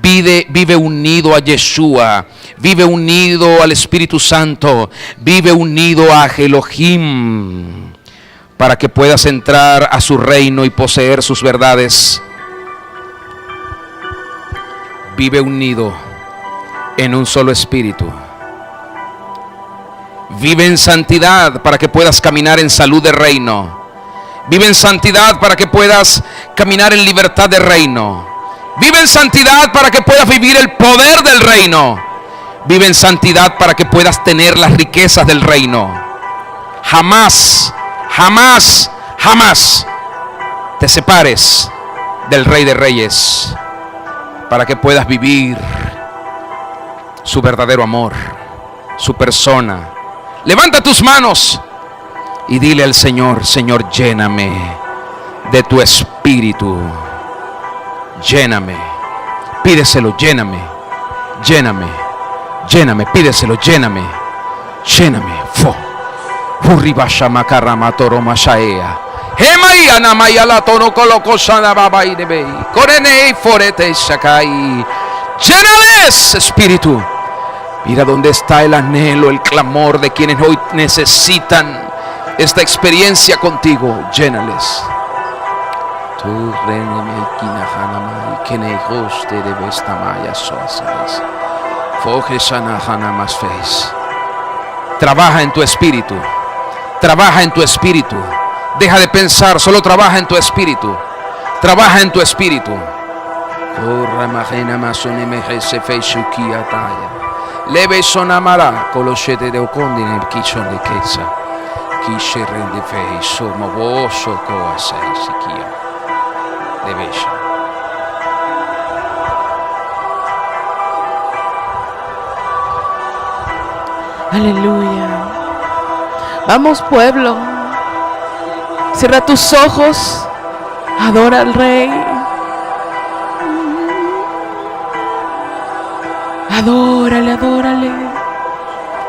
vive unido a Yeshua, vive unido al Espíritu Santo, vive unido a Elohim, para que puedas entrar a su reino y poseer sus verdades. Vive unido en un solo espíritu. Vive en santidad para que puedas caminar en salud de reino. Vive en santidad para que puedas caminar en libertad de reino. Vive en santidad para que puedas vivir el poder del reino. Vive en santidad para que puedas tener las riquezas del reino. Jamás te separes del Rey de Reyes, para que puedas vivir su verdadero amor, su persona. Levanta tus manos y dile al Señor: Señor, lléname de tu espíritu. Lléname. Pídeselo, lléname. Pídeselo, lléname. Fo. Uribasha makarama toro mashaea. Hemaya namaya la tono colocó sana baba y debe. Corene forete shakai. Llénales, espíritu. Mira dónde está el anhelo, el clamor de quienes hoy necesitan esta experiencia contigo. Llénales. Tu reneme kinahanama kene hoste de bestamaya soases. Foje sana hanamas face. Trabaja en tu espíritu. Trabaja en tu espíritu. Deja de pensar, solo trabaja en tu espíritu. Trabaja en tu espíritu. Leve sonamara colochete de ocondine kichon de queza. Kishe rende fe somo boso koa sai sikia. Debesha. Aleluya. Vamos, pueblo. Cierra tus ojos. Adora al Rey. Adórale, adórale.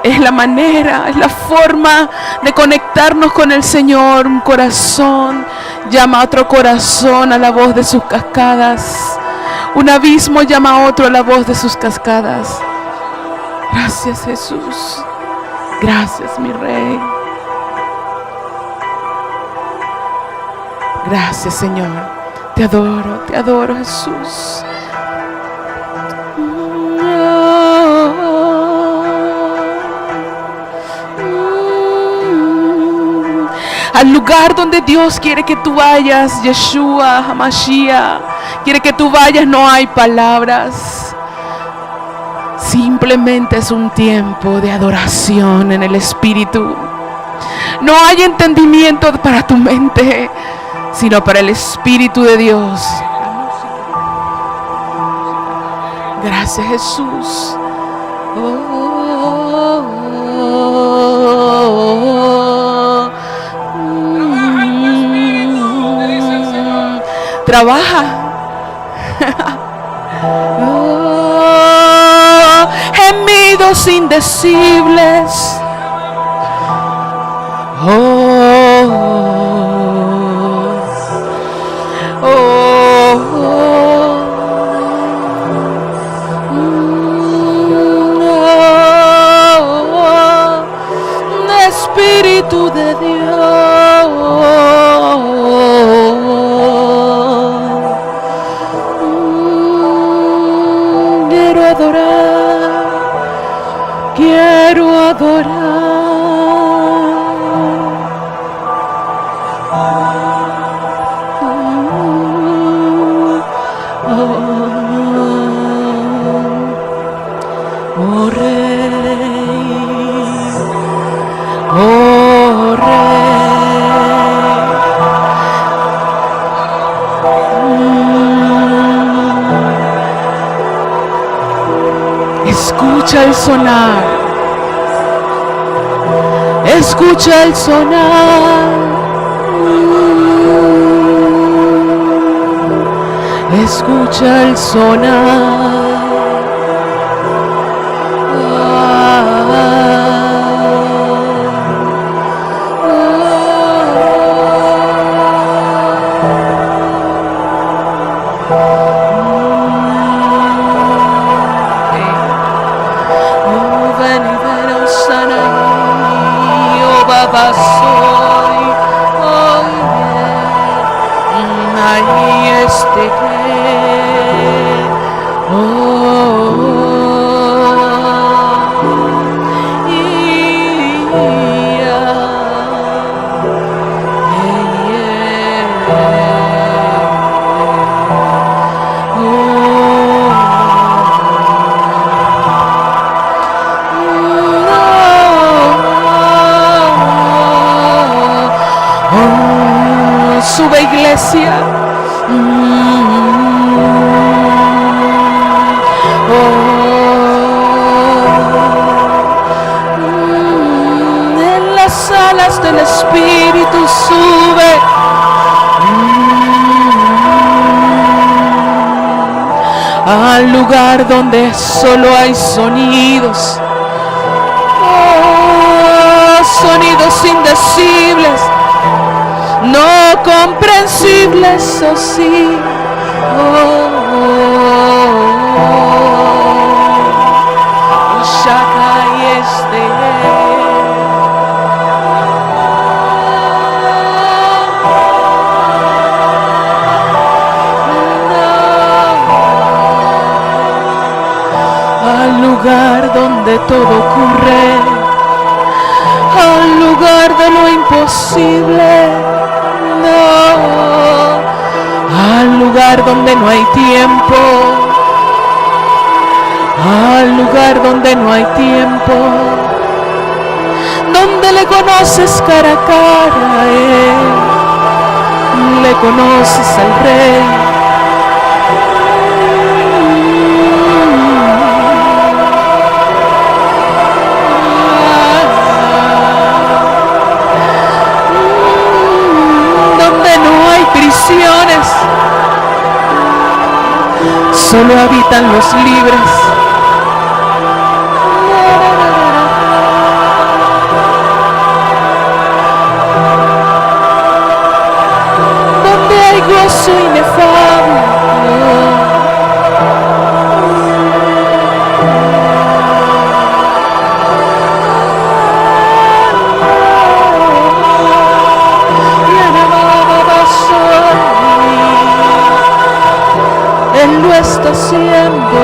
Es la manera, es la forma de conectarnos con el Señor. Un corazón llama a otro corazón a la voz de sus cascadas. Un abismo llama a otro a la voz de sus cascadas. Gracias, Jesús. Gracias, mi Rey. Gracias, Señor. Te adoro, Jesús. Al lugar donde Dios quiere que tú vayas, Yeshua, Hamashiach, quiere que tú vayas, no hay palabras. Simplemente es un tiempo de adoración en el Espíritu. No hay entendimiento para tu mente, sino para el Espíritu de Dios. Gracias, Jesús. Trabaja. Gemidos indecibles. Espíritu de Dios. Quiero adorar, quiero adorar. Oh Rey, oh Rey. Escucha el sonar. Escucha el sonar. Escucha el sonar. Sube, iglesia. En las alas del Espíritu sube. Al lugar donde solo hay sonidos. Sonidos indecibles, no comprensibles, oh sí. Shaddai este. Al lugar donde todo ocurre, al lugar de lo imposible, no, al lugar donde no hay tiempo, al lugar donde no hay tiempo, donde le conoces cara a cara a Él, le conoces al Rey. Donde no hay prisiones, solo habitan los libres. Gozo inefable. Él lo está haciendo,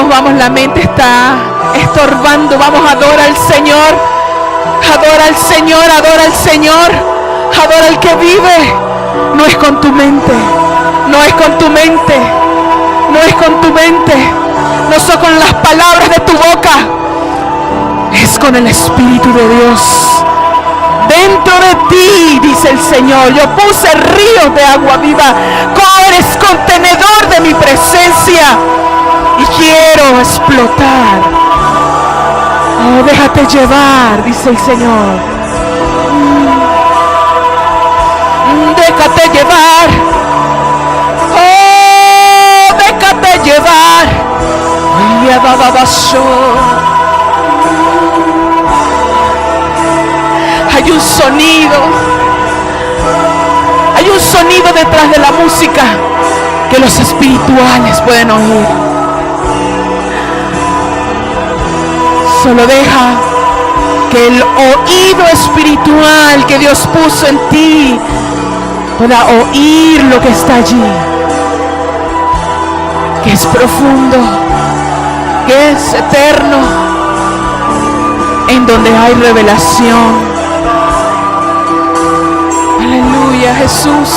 Vamos, la mente está estorbando. Vamos, adora al Señor. Adora al Señor, adora al Señor. Adora al que vive. No es con tu mente. No es con tu mente. No es con tu mente. No son con las palabras de tu boca. Es con el Espíritu de Dios. Dentro de ti, dice el Señor, yo puse ríos de agua viva. Eres contenedor de mi presencia. Y quiero explotar. Oh, déjate llevar, dice el Señor. Déjate llevar. Oh, déjate llevar. Hay un sonido. Hay un sonido detrás de la música que los espirituales pueden oír. Solo deja que el oído espiritual que Dios puso en ti pueda oír lo que está allí, que es profundo, que es eterno, en donde hay revelación. Aleluya, Jesús.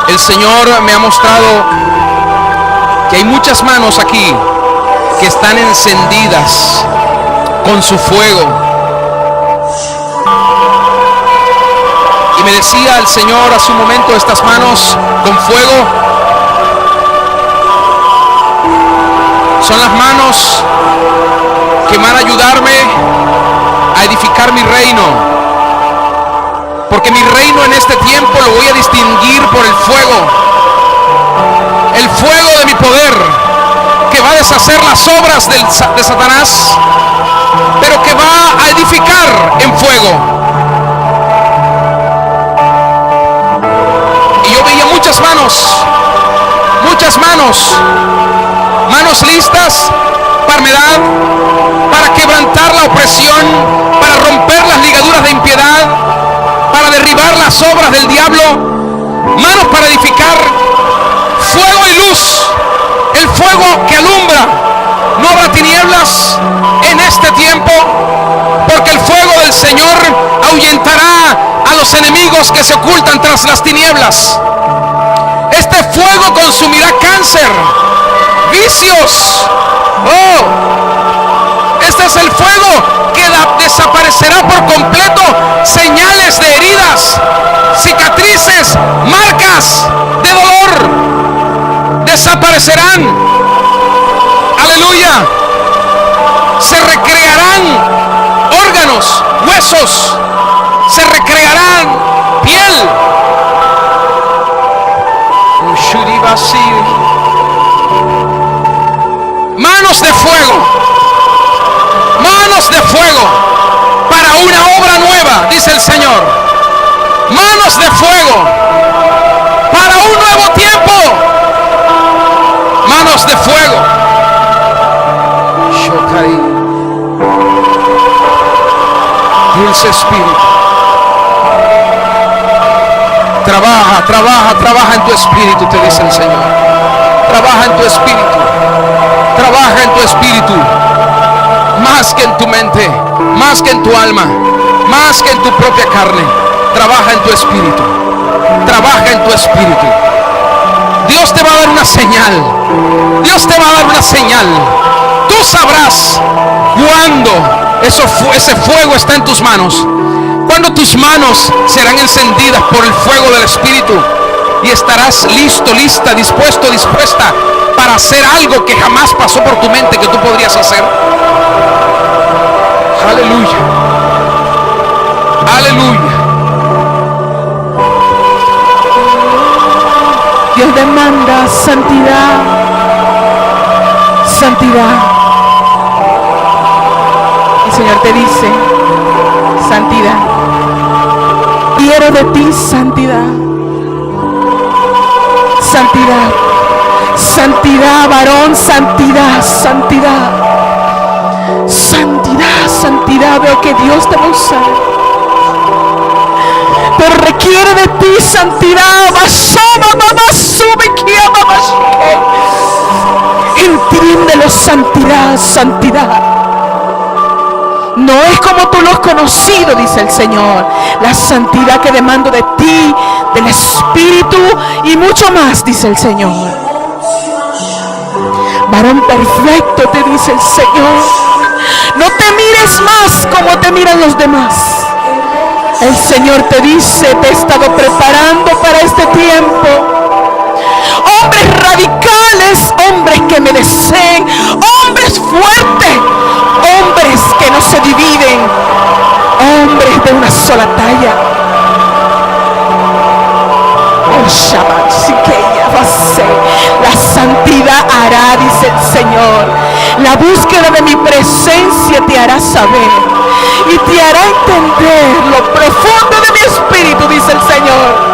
El Señor me ha mostrado que hay muchas manos aquí que están encendidas con su fuego. Y me me decía el Señor hace un momento, estas manos con fuego son las manos que van a ayudarme a edificar mi reino, porque mi reino en este tiempo lo voy a distinguir por el fuego de mi poder, que va a deshacer las obras de Satanás, pero que va a edificar en fuego. Y yo veía muchas manos listas para quebrantar la opresión, para romper las ligaduras de impiedad, para derribar las obras del diablo, manos para edificar, fuego y luz, el fuego que alumbra. No habrá tinieblas en este tiempo, porque el fuego del Señor ahuyentará a los enemigos que se ocultan tras las tinieblas. Este fuego consumirá cáncer, vicios. Este es el fuego que desaparecerá por completo señales de heridas, cicatrices, marcas de dolor. Desaparecerán. Aleluya. Se recrearán órganos, huesos, se recrearán piel. Manos de fuego para una obra nueva, dice el Señor. Manos de fuego para un nuevo tiempo. Manos de fuego. Dulce Espíritu, trabaja en tu espíritu, te dice el Señor. Trabaja en tu espíritu, trabaja en tu espíritu, más que en tu mente, más que en tu alma, más que en tu propia carne. Trabaja en tu espíritu, trabaja en tu espíritu. Dios te va a dar una señal, Dios te va a dar una señal. Tú sabrás cuándo ese fuego está en tus manos, cuando tus manos serán encendidas por el fuego del Espíritu, y estarás listo, lista, dispuesto, dispuesta para hacer algo que jamás pasó por tu mente que tú podrías hacer. Aleluya, aleluya. Dios demanda santidad, santidad. El Señor te dice: santidad. Quiero de ti santidad. Santidad. Santidad, varón, santidad, santidad. Santidad, santidad. Veo que Dios te va a usar, pero requiere de ti santidad. Entiéndelo, santidad, santidad. No es como tú lo has conocido, dice el Señor. La santidad que demando de ti, del Espíritu y mucho más, dice el Señor. Varón perfecto, te dice el Señor. No te mires más como te miran los demás. El Señor te dice: te he estado preparando para este tiempo. Hombres radicales, hombres que me deseen, hombres fuertes, hombres que no se dividen, hombres de una sola talla. Oh, Shabbat, Sikeya, Vase. La santidad hará, dice el Señor. La búsqueda de mi presencia te hará saber y te hará entender lo profundo de mi espíritu, dice el Señor.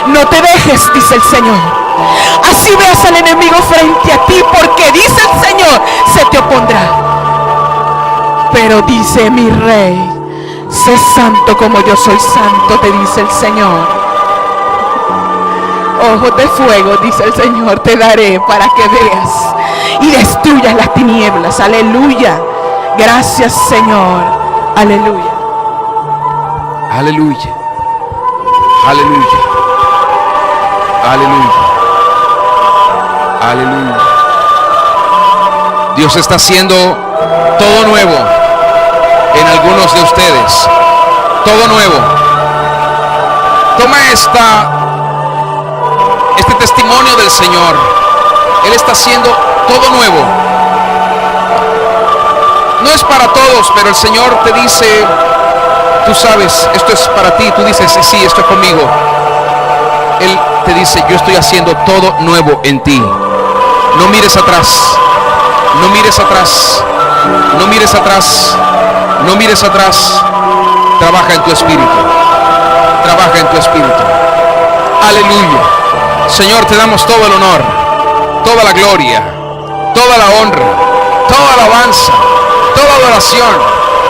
No te dejes, dice el Señor. Así veas al enemigo frente a ti, porque dice el Señor, se te opondrá. Pero dice: mi Rey, sé santo como yo soy santo, te dice el Señor. Ojos de fuego, dice el Señor, te daré para que veas y destruyas las tinieblas. Aleluya. Gracias, Señor. Aleluya. Aleluya. Aleluya. Aleluya. Aleluya. Dios está haciendo todo nuevo en algunos de ustedes. Todo nuevo. Toma este testimonio del Señor. Él está haciendo todo nuevo. No es para todos, pero el Señor te dice, tú sabes, esto es para ti. Tú dices, sí, esto es conmigo. Él te dice, yo estoy haciendo todo nuevo en ti. No mires atrás. No mires atrás. No mires atrás. No mires atrás. Trabaja en tu espíritu. Trabaja en tu espíritu. Aleluya. Señor, te damos todo el honor, toda la gloria, toda la honra, toda alabanza, toda adoración,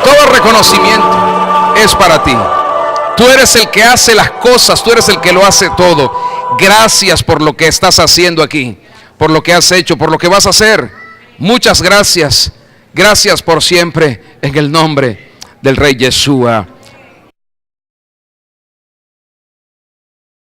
todo reconocimiento es para ti. Tú eres el que hace las cosas, tú eres el que lo hace todo. Gracias por lo que estás haciendo aquí, por lo que has hecho, por lo que vas a hacer. Muchas gracias. Gracias por siempre, en el nombre del Rey Yeshua.